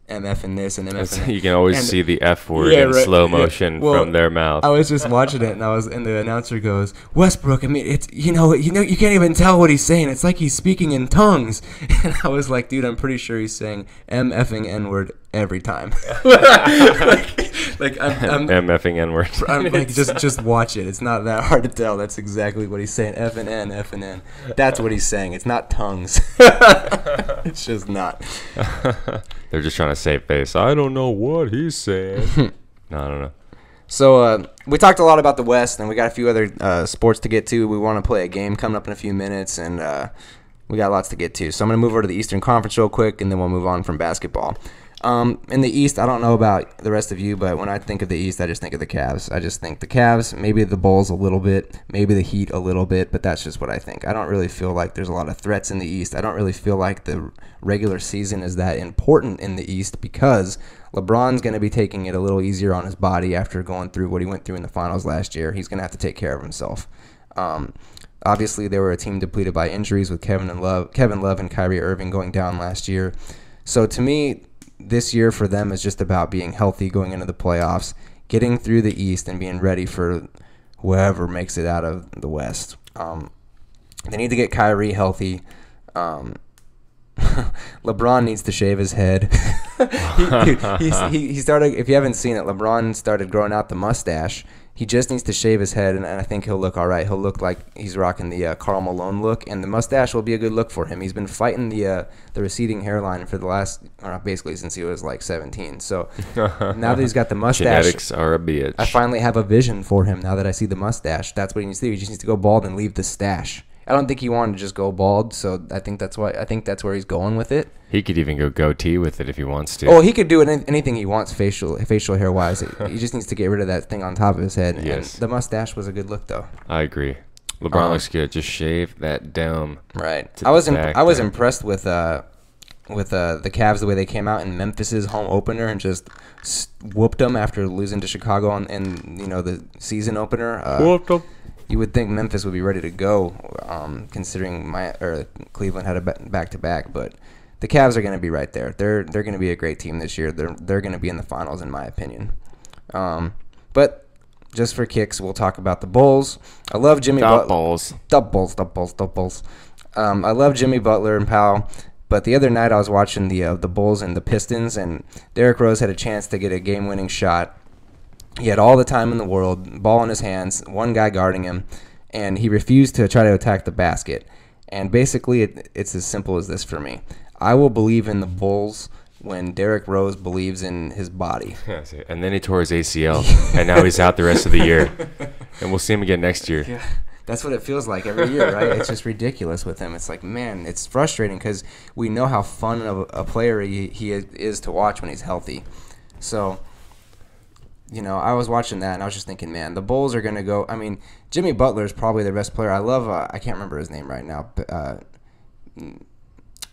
MF and this and MF. You can always see the F word in slow motion from their mouth. I was just watching it, and the announcer goes, "Westbrook, I mean, it's you can't even tell what he's saying. It's like he's speaking in tongues." And I was like, "Dude, I'm pretty sure he's saying MFing N word every time." I'm MFing N word. I'm like, just watch it. It's not that hard to tell. That's exactly what he's saying. F and N, F and N. That's what he's saying. It's not tongues. It's just not. They're just trying to save face. I don't know what he's saying. No, I don't know. So we talked a lot about the West, and we got a few other sports to get to. We want to play a game coming up in a few minutes, and we got lots to get to. So I'm going to move over to the Eastern Conference real quick, and then we'll move on from basketball. In the East, I don't know about the rest of you, but when I think of the East, I just think of the Cavs. I just think the Cavs, maybe the Bulls a little bit, maybe the Heat a little bit, but that's just what I think. I don't really feel like there's a lot of threats in the East. I don't really feel like the regular season is that important in the East because LeBron's going to be taking it a little easier on his body after going through what he went through in the finals last year. He's going to have to take care of himself. Obviously, they were a team depleted by injuries with Kevin Love and Kyrie Irving going down last year. So to me, this year for them is just about being healthy going into the playoffs, getting through the East, and being ready for whoever makes it out of the West. They need to get Kyrie healthy. LeBron needs to shave his head. he started. If you haven't seen it, LeBron started growing out the mustache. He just needs to shave his head, and I think he'll look all right. He'll look like he's rocking the Karl Malone look, and the mustache will be a good look for him. He's been fighting the receding hairline for the last, basically since he was like 17. So now that he's got the mustache, genetics are a bitch. I finally have a vision for him. Now that I see the mustache, that's what he needs to do. He just needs to go bald and leave the stash. I don't think he wanted to just go bald, so I think that's where he's going with it. He could even go goatee with it if he wants to. Oh, he could do anything he wants facial hair wise. He just needs to get rid of that thing on top of his head. Yes. And the mustache was a good look though. I agree. LeBron looks good. Just shave that dome. Right. I was impressed with the Cavs the way they came out in Memphis's home opener and just whooped them after losing to Chicago in the season opener. Whooped them. You would think Memphis would be ready to go, considering Cleveland had a back-to-back, but the Cavs are going to be right there. They're going to be a great team this year. They're going to be in the finals, in my opinion. But just for kicks, we'll talk about the Bulls. I love Jimmy Butler. The Bulls. I love Jimmy Butler and Powell. But the other night I was watching the Bulls and the Pistons, and Derrick Rose had a chance to get a game-winning shot. He had all the time in the world, ball in his hands, one guy guarding him, and he refused to try to attack the basket. And basically, it's as simple as this for me. I will believe in the Bulls when Derrick Rose believes in his body. And then he tore his ACL, and now he's out the rest of the year. And we'll see him again next year. Yeah. That's what it feels like every year, right? It's just ridiculous with him. It's like, man, it's frustrating because we know how fun of a player he is to watch when he's healthy. So, I was watching that, and I was just thinking, man, the Bulls are going to go. I mean, Jimmy Butler is probably their best player. I love, I can't remember his name right now, but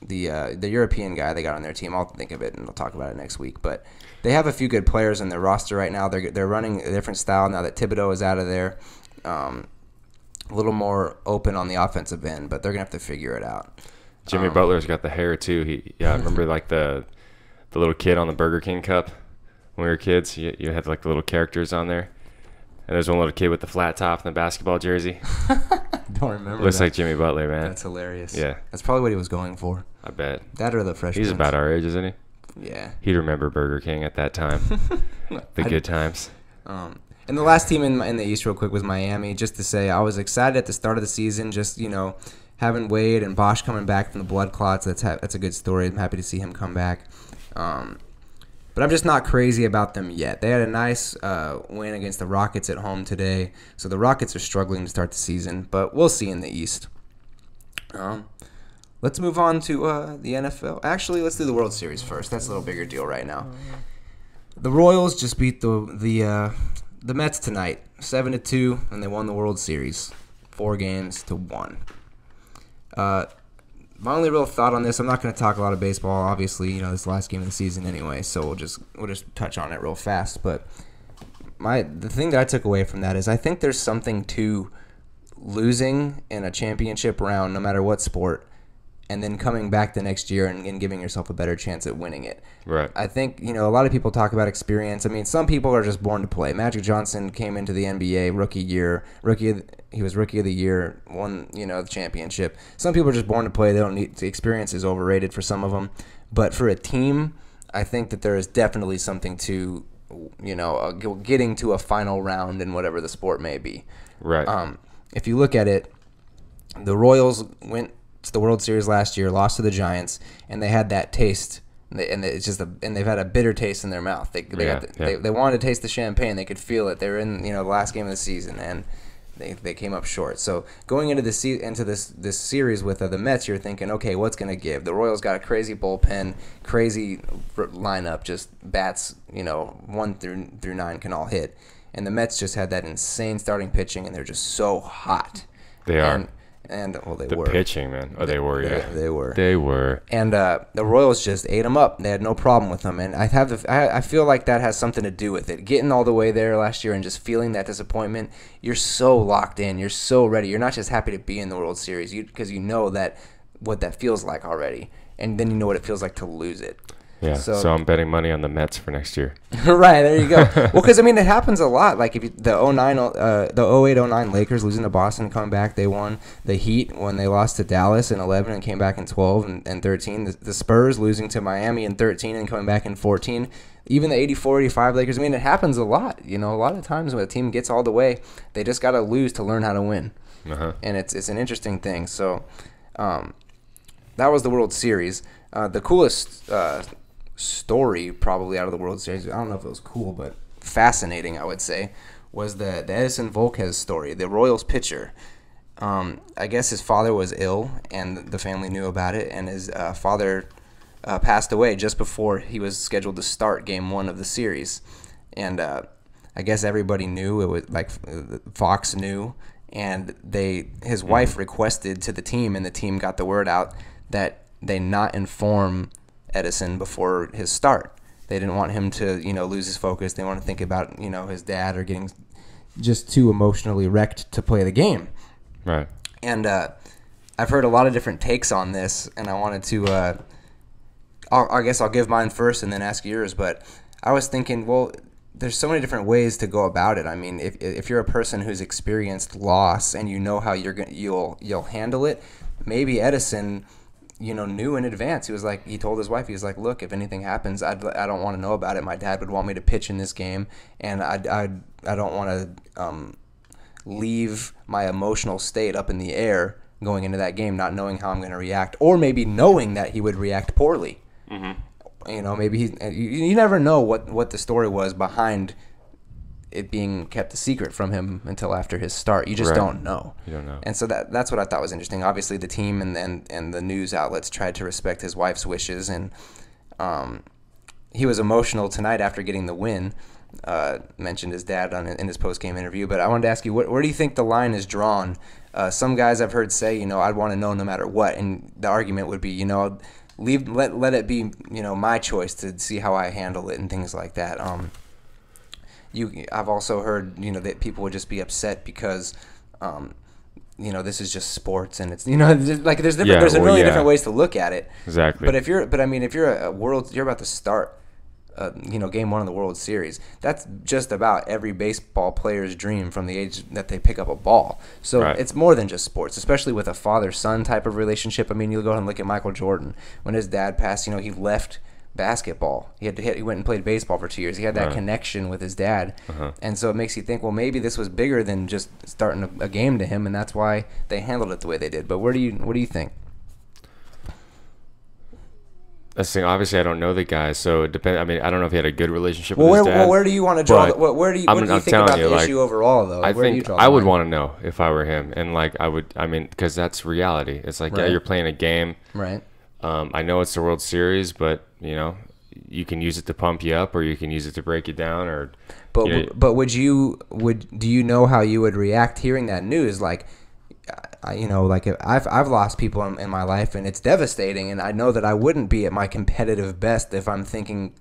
the European guy they got on their team. I'll think of it, and we'll talk about it next week. But they have a few good players in their roster right now. They're running a different style now that Thibodeau is out of there. A little more open on the offensive end, but they're going to have to figure it out. Jimmy Butler's got the hair, too. I remember, like, the little kid on the Burger King cup. When we were kids, you had like the little characters on there. And there's one little kid with the flat top and the basketball jersey. Don't remember. Looks like Jimmy Butler, man. That's hilarious. Yeah. That's probably what he was going for. I bet. That or the Fresh He's Prince. about our age, isn't he? Yeah. He'd remember Burger King at that time. The good times. And the last team in the East real quick was Miami. Just to say, I was excited at the start of the season. Just, having Wade and Bosch coming back from the blood clots. That's a good story. I'm happy to see him come back. But I'm just not crazy about them yet. They had a nice win against the Rockets at home today. So the Rockets are struggling to start the season, but we'll see in the East. Let's move on to the NFL. Actually, let's do the World Series first. That's a little bigger deal right now. The Royals just beat the Mets tonight, 7-2, and they won the World Series, 4-1. My only real thought on this, I'm not going to talk a lot of baseball. Obviously, this is the last game of the season anyway, so we'll just touch on it real fast. But the thing that I took away from that is I think there's something to losing in a championship round, no matter what sport, and then coming back the next year and giving yourself a better chance at winning it. Right. I think, a lot of people talk about experience. I mean, some people are just born to play. Magic Johnson came into the NBA rookie year. He was rookie of the year, won, the championship. Some people are just born to play. They don't need the experience is overrated for some of them. But for a team, I think that there is definitely something to, getting to a final round in whatever the sport may be. Right. If you look at it, the Royals went to the World Series last year, lost to the Giants, and they had that taste. And they've had a bitter taste in their mouth. They wanted to taste the champagne. They could feel it. They were in the last game of the season, and they came up short. So going into this series with the Mets, you're thinking, okay, what's going to give? The Royals got a crazy bullpen, crazy lineup, just bats 1 through 9 can all hit, and the Mets just had that insane starting pitching, and they're just so hot. They are. And they the were. Pitching, man. Oh, they were, yeah. They were. They were. And the Royals just ate them up. They had no problem with them. And I feel like that has something to do with it. Getting all the way there last year and just feeling that disappointment, you're so locked in. You're so ready. You're not just happy to be in the World Series because you know that what that feels like already. And then you know what it feels like to lose it. Yeah. So I'm betting money on the Mets for next year. Right, there you go. Well, because, I mean, it happens a lot. Like, if you, the 08-09 Lakers losing to Boston, coming back, they won. The Heat, when they lost to Dallas in 11 and came back in 12 and 13. The Spurs losing to Miami in 13 and coming back in 14. Even the 84-85 Lakers, I mean, it happens a lot. You know, a lot of times when a team gets all the way, they just got to lose to learn how to win. And it's an interesting thing. So that was the World Series. The coolest story probably out of the World Series, I don't know if it was cool, but fascinating, I would say, was the Edison Volquez story, the Royals pitcher. I guess his father was ill, and the family knew about it, and his father passed away just before he was scheduled to start Game 1 of the series. And I guess everybody knew, it was like Fox knew, and his wife requested to the team, and the team got the word out that they not inform Edison before his start. They didn't want him to, lose his focus. They want to think about, his dad or getting just too emotionally wrecked to play the game. Right. And I've heard a lot of different takes on this, and I wanted to, I guess I'll give mine first and then ask yours. But I was thinking, well, there's so many different ways to go about it. I mean, if you're a person who's experienced loss and you know how you'll handle it, maybe Edison knew in advance. He told his wife, he was like, look, if anything happens, I don't want to know about it. My dad would want me to pitch in this game, and I don't want to leave my emotional state up in the air going into that game, not knowing how I'm going to react, or maybe knowing that he would react poorly. Maybe you never know what the story was behind it being kept a secret from him until after his start. You just don't know. You don't know. And so that's what I thought was interesting. Obviously, the team and the news outlets tried to respect his wife's wishes, and he was emotional tonight after getting the win. Mentioned his dad in his post-game interview. But I wanted to ask you, where do you think the line is drawn? Some guys I've heard say, I'd want to know no matter what, and the argument would be, let it be, my choice to see how I handle it and things like that. I've also heard, that people would just be upset because, this is just sports, and it's, there's a million different ways to look at it. Exactly. But if you're you're about to start, Game 1 of the World Series, that's just about every baseball player's dream from the age that they pick up a ball. So It's more than just sports, especially with a father-son type of relationship. I mean, you'll go and look at Michael Jordan. When his dad passed, he left basketball. He went and played baseball for 2 years. He had that connection with his dad. And so it makes you think, well, maybe this was bigger than just starting a game to him, and that's why they handled it the way they did. But what do you think? That's the thing. Obviously, I don't know the guy, so it depends. I mean, I don't know if he had a good relationship with his dad. Well, where do you want to draw? What do you think about the issue overall, though? I think I would want to know if I were him, and because that's reality. It's like, yeah, you're playing a game, right? I know it's the World Series, but you can use it to pump you up, or you can use it to break you down, or. But do you know how you would react hearing that news? Like, I've lost people in my life, and it's devastating, and I know that I wouldn't be at my competitive best if I'm thinking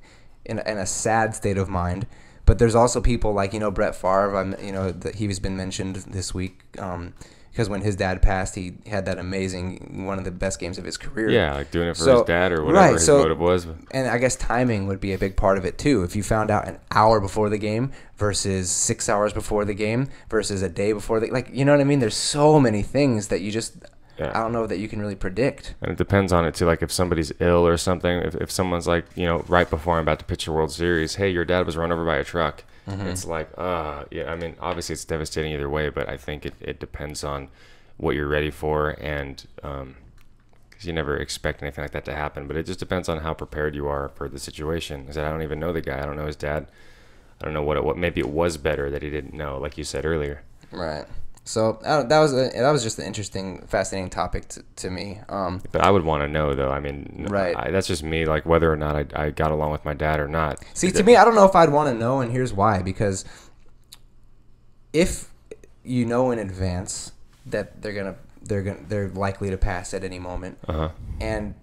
in a sad state of mind. But there's also people like, Brett Favre, that he's been mentioned this week, because when his dad passed, he had that amazing, one of the best games of his career. Yeah, like doing it for his dad or whatever his motive was. And I guess timing would be a big part of it too. If you found out an hour before the game versus 6 hours before the game versus a day before you know what I mean? There's so many things that you just, I don't know that you can really predict. And it depends on it too. Like if somebody's ill or something, if someone's like, right before I'm about to pitch a World Series, hey, your dad was run over by a truck. It's like, yeah, I mean, obviously it's devastating either way, but I think it depends on what you're ready for, and because you never expect anything like that to happen, but it just depends on how prepared you are for the situation. I said, I don't even know the guy. I don't know his dad. I don't know what maybe it was better that he didn't know, like you said earlier. Right. So that was just an interesting, fascinating topic to me. But I would want to know, though. I mean, that's just me, like whether or not I got along with my dad or not. See, to me, I don't know if I'd want to know, and here's why. Because if you know in advance that they're likely to pass at any moment, and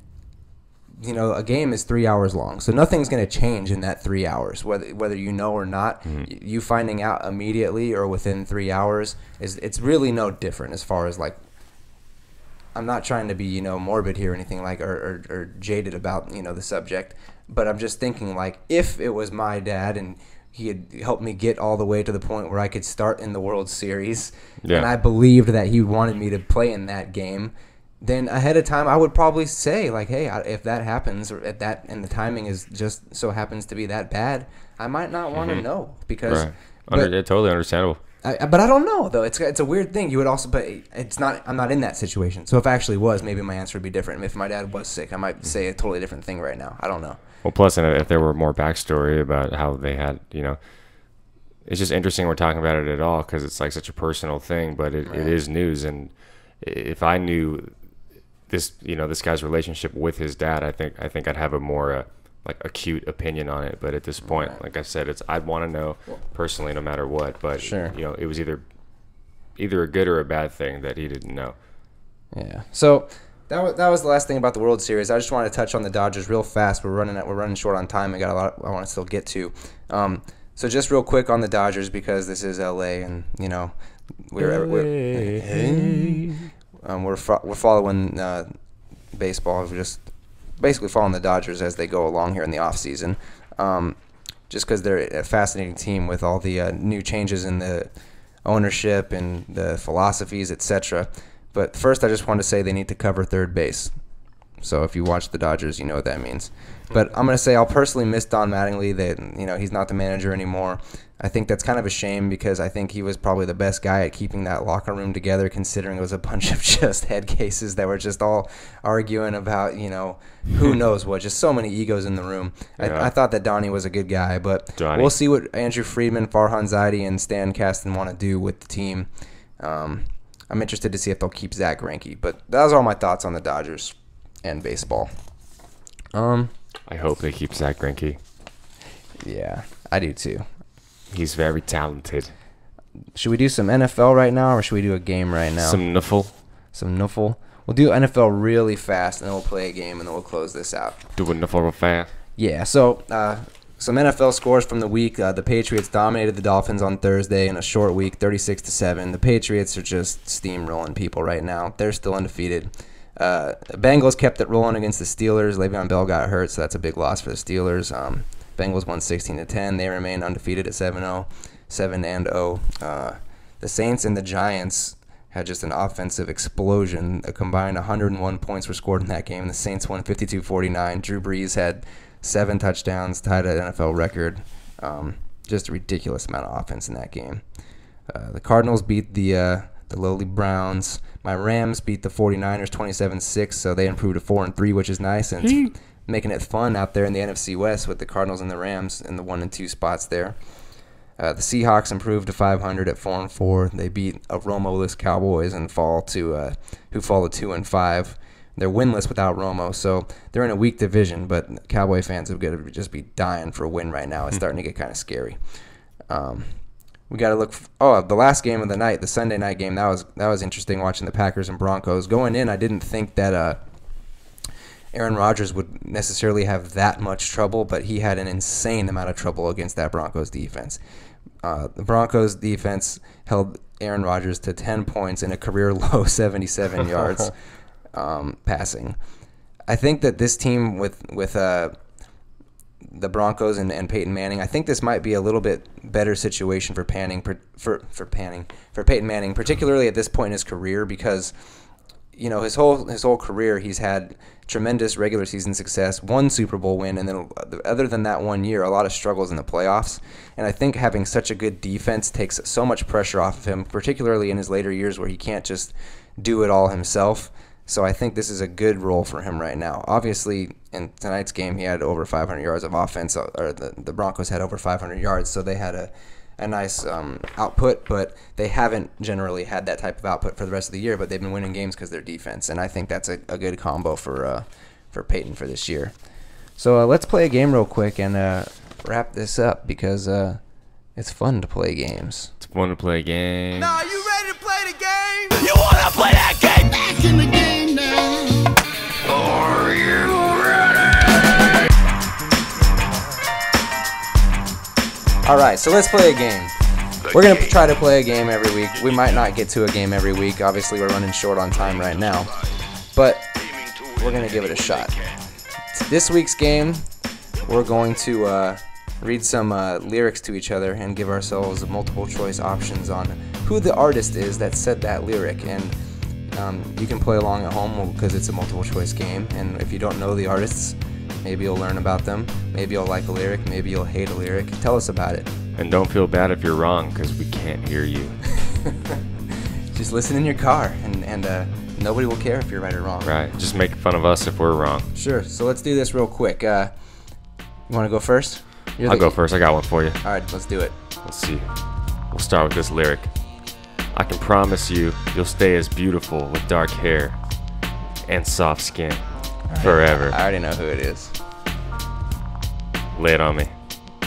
a game is 3 hours long, so nothing's going to change in that 3 hours, whether you know or not. You finding out immediately or within 3 hours it's really no different as far as like I'm not trying to be, morbid here or anything like or jaded about, the subject, but I'm just thinking like if it was my dad and he had helped me get all the way to the point where I could start in the World Series, and I believed that he wanted me to play in that game, then ahead of time I would probably say like, hey, if that happens or and the timing is just so happens to be that bad, I might not want to know because. Right. Totally understandable. But I don't know though. It's a weird thing. You would also, but it's not. I'm not in that situation. So if I actually was, maybe my answer would be different. If my dad was sick, I might say a totally different thing right now. I don't know. Well, plus, if there were more backstory about how they had, it's just interesting we're talking about it at all because it's like such a personal thing, but it is news. And if I knew this, this guy's relationship with his dad, I think I'd have a more like acute opinion on it. But at this point, like I said, I'd want to know personally no matter what. But sure. It was either a good or a bad thing that he didn't know. Yeah. So that was the last thing about the World Series. I just wanted to touch on the Dodgers real fast. We're running short on time. I got a lot I want to still get to. So just real quick on the Dodgers because this is LA and we're following baseball. We're just basically following the Dodgers as they go along here in the off season. Just because they're a fascinating team with all the new changes in the ownership and the philosophies, etc. But first, I just want to say they need to cover third base. So if you watch the Dodgers, you know what that means. But I'm going to say I'll personally miss Don Mattingly. That he's not the manager anymore. I think that's kind of a shame because I think he was probably the best guy at keeping that locker room together, considering it was a bunch of just head cases that were just all arguing about, who knows what. Just so many egos in the room. Yeah. I thought that Donnie was a good guy, but we'll see what Andrew Friedman, Farhan Zaidi, and Stan Kasten want to do with the team. I'm interested to see if they'll keep Zach Greinke. But those are all my thoughts on the Dodgers and baseball. I hope they keep Zach Greinke. Yeah, I do too. He's very talented. Should we do some NFL right now, or should we do a game right now? Some nuffle. We'll do NFL really fast, and then we'll play a game, and then we'll close this out. Do a nuffle real fast. Yeah, so some NFL scores from the week. The Patriots dominated the Dolphins on Thursday in a short week, 36-7. The Patriots are just steamrolling people right now. They're still undefeated. Bengals kept it rolling against the Steelers. Le'Veon Bell got hurt, so that's a big loss for the Steelers. Bengals won 16-10. They remain undefeated at 7-0. The Saints and the Giants had just an offensive explosion. A combined 101 points were scored in that game. The Saints won 52-49. Drew Brees had 7 touchdowns, tied an NFL record. Just a ridiculous amount of offense in that game. The Cardinals beat the lowly Browns. My Rams beat the 49ers 27-6, so they improved to 4-3, which is nice. And it's making it fun out there in the NFC West with the Cardinals and the Rams in the 1 and 2 spots there. The Seahawks improved to 500 at 4-4. They beat a Romo-less Cowboys and who fall to 2-5. They're winless without Romo, so they're in a weak division. But Cowboy fans are going to just be dying for a win right now. It's starting to get kind of scary. We got to look. The last game of the night, the Sunday night game. That was interesting watching the Packers and Broncos. Going in, I didn't think that Aaron Rodgers would necessarily have that much trouble, but he had an insane amount of trouble against that Broncos defense. The Broncos defense held Aaron Rodgers to 10 points and a career low 77 yards passing. I think that this team with the Broncos and Peyton Manning, I think this might be a little bit better situation for Peyton Manning, particularly at this point in his career, because his whole career he's had tremendous regular season success, 1 Super Bowl win, and then other than that 1 year, a lot of struggles in the playoffs. And I think having such a good defense takes so much pressure off of him, particularly in his later years where he can't just do it all himself. So I think this is a good role for him right now. Obviously, in tonight's game, he had over 500 yards of offense, or the Broncos had over 500 yards, so they had a nice output, but they haven't generally had that type of output for the rest of the year, but they've been winning games because of their defense, and I think that's a good combo for Peyton for this year. So let's play a game real quick and wrap this up because it's fun to play games. It's fun to play games. Now, are you ready to play the game? You wanna play that game? Back in the game now. Are you ready? All right, so let's play a game. We're going to try to play a game every week. We might not get to a game every week. Obviously, we're running short on time right now. but we're going to give it a shot. This week's game, we're going to read some lyrics to each other and give ourselves multiple choice options on who the artist is that said that lyric. And you can play along at home because it's a multiple choice game. And if you don't know the artists, maybe you'll learn about them. Maybe you'll like a lyric. Maybe you'll hate a lyric. Tell us about it. And don't feel bad if you're wrong, because we can't hear you. Just listen in your car, and nobody will care if you're right or wrong. Right. Just make fun of us if we're wrong. Sure. So let's do this real quick. You want to go first? I'll go first. I got one for you. All right, let's do it. Let's see. We'll start with this lyric. I can promise you'll stay as beautiful with dark hair and soft skin forever. I already know who it is. Lay it on me.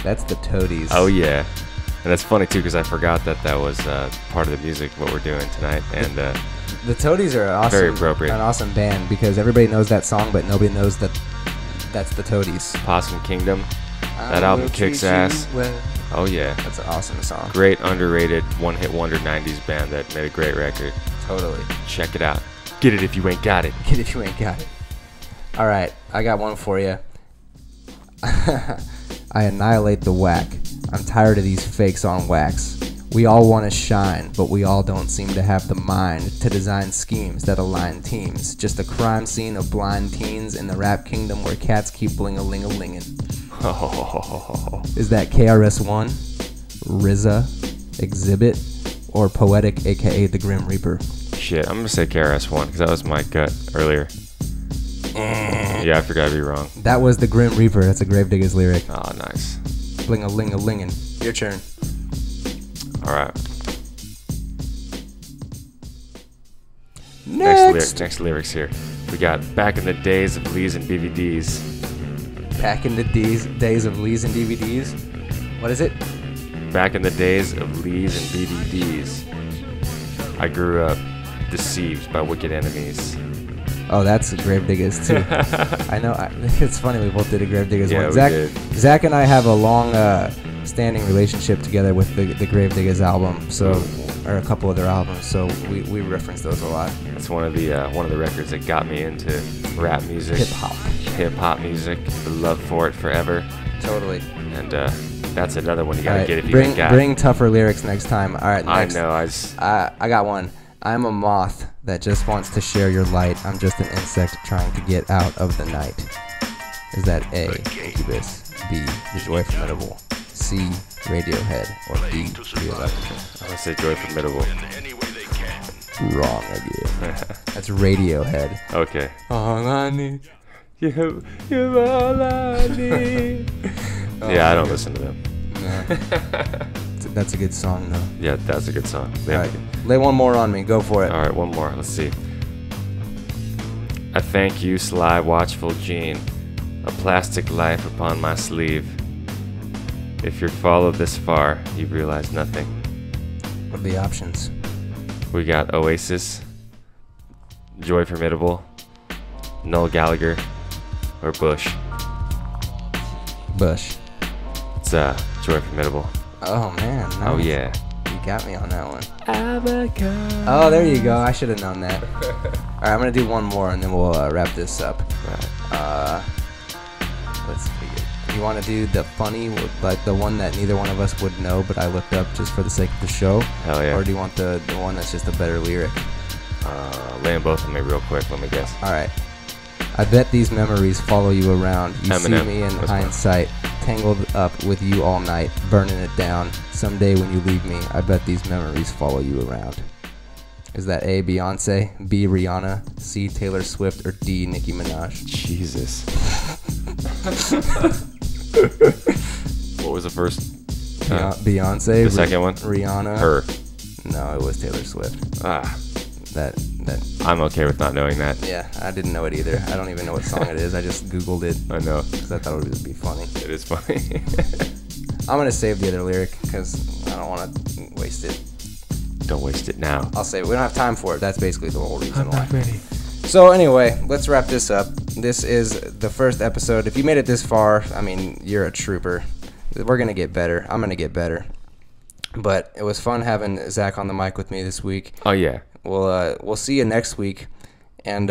That's the Toadies. Oh, yeah. And it's funny, too, because I forgot that was part of the music, what we're doing tonight. And the Toadies are awesome, very appropriate. An awesome band because everybody knows that song, but nobody knows that that's the Toadies. Possum Kingdom. That album kicks ass. Well. Oh, yeah. That's an awesome song. Great, underrated, one-hit wonder 90s band that made a great record. Totally. Check it out. Get it if you ain't got it. Get it if you ain't got it. All right, I got one for you. I annihilate the whack. I'm tired of these fakes on wax. We all want to shine, but we all don't seem to have the mind to design schemes that align teams. Just a crime scene of blind teens in the rap kingdom where cats keep bling-a-ling-a-lingin'. Is that KRS-One, RZA, Exhibit, or Poetic, aka the Grim Reaper? Shit, I'm going to say KRS-One because that was my gut earlier. Yeah, I forgot to be wrong. That was the Grim Reaper. That's a Gravediggers lyric. Oh, nice. Bling-a-ling-a-lingin'. Your turn. All right. Next lyrics here. We got back in the days of Lees and DVDs. Back in the days of Lees and DVDs? What is it? Back in the days of Lees and DVDs. I grew up deceived by wicked enemies. Oh, that's Gravediggers too. I know. It's funny we both did a Gravediggers Yeah, one. we did. Zach and I have a long standing relationship together with the Gravediggers album, or a couple of their albums. So we reference those a lot. That's one of the records that got me into rap music, hip hop music. The love for it forever. Totally. And that's another one you gotta Right, get if you ain't got. Bring tougher lyrics next time. All right. Next. I know. I got one. I'm a moth that just wants to share your light. I'm just an insect trying to get out of the night. Is that A, Incubus, B, The Joy Formidable, C, Radiohead, or D, The Electric? I'm gonna say Joy Formidable. Wrong again. That's Radiohead. Okay. All I need. You're all I need. Yeah, I don't listen to them. No. That's a good song, though. Yeah, that's a good song. All right. Lay one more on me. Go for it. All right, one more. Let's see. I thank you, sly, watchful Gene. A plastic life upon my sleeve. If you've followed this far, you've realized nothing. What are the options? We got Oasis, Joy Formidable, Noel Gallagher, or Bush. Bush. It's Joy Formidable. Oh, man. Nice. Oh, yeah. You got me on that one. Oh, there you go. I should have known that. All right, I'm going to do one more, and then we'll wrap this up. Right. Let's see. You want to do the funny, like the one that neither one of us would know, but I looked up just for the sake of the show? Hell yeah. Or do you want the one that's just a better lyric? Lay them both on me real quick. Let me guess. All right. I bet these memories follow you around. You Eminem. see me in That's hindsight, tangled up with you all night, burning it down. Someday when you leave me, I bet these memories follow you around. Is that A, Beyonce, B, Rihanna, C, Taylor Swift, or D, Nicki Minaj? Jesus. What was the first? Beyonce. The second one? Rihanna. Her. No, it was Taylor Swift. That. I'm okay with not knowing that. Yeah, I didn't know it either. I don't even know what song it is. I just Googled it. I know. Because I thought it would be funny. It is funny. I'm going to save the other lyric because I don't want to waste it. Don't waste it now. I'll save it. We don't have time for it. That's basically the whole reason why. ready. So anyway, let's wrap this up. This is the first episode. If you made it this far, I mean, you're a trooper. We're going to get better. I'm going to get better. But it was fun having Zach on the mic with me this week. Oh, yeah. We'll see you next week. And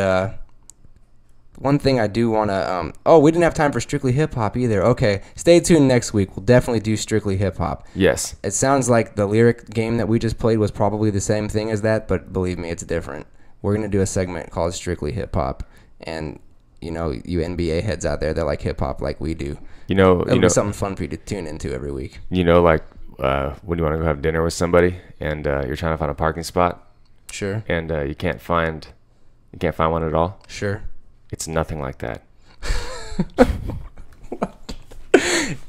One thing I do want to, we didn't have time for Strictly Hip Hop either. Okay, stay tuned next week. We'll definitely do Strictly Hip Hop. Yes. It sounds like the lyric game that we just played was probably the same thing as that, but believe me, it's different. We're going to do a segment called Strictly Hip Hop, and, you NBA heads out there that like hip hop like we do. It'll be something fun for you to tune into every week. When you want to go have dinner with somebody and you're trying to find a parking spot. Sure. And you can't find one at all. Sure. It's nothing like that.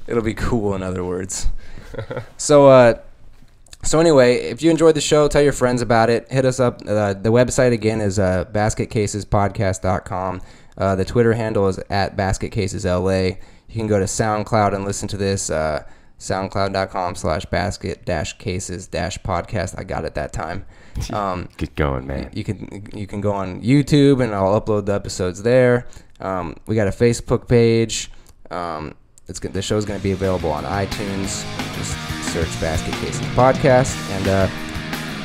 It'll be cool, in other words. So anyway, if you enjoyed the show, tell your friends about it. Hit us up. The website, again, is basketcasespodcast.com. The Twitter handle is @basketcasesla. You can go to SoundCloud and listen to this. SoundCloud.com/basketcases-podcast. I got it that time. Get going, man. You can go on YouTube, and I'll upload the episodes there. We got a Facebook page. The show's going to be available on iTunes. Just search Basket Cases Podcast. And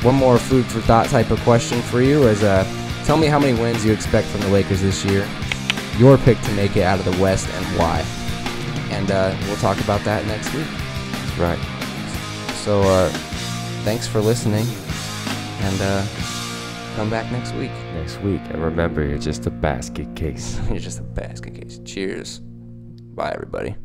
one more food for thought type of question for you is, tell me how many wins you expect from the Lakers this year. Your pick to make it out of the West and why. And we'll talk about that next week. That's right. So thanks for listening. And come back next week. And remember, you're just a basket case. You're just a basket case. Cheers. Bye, everybody.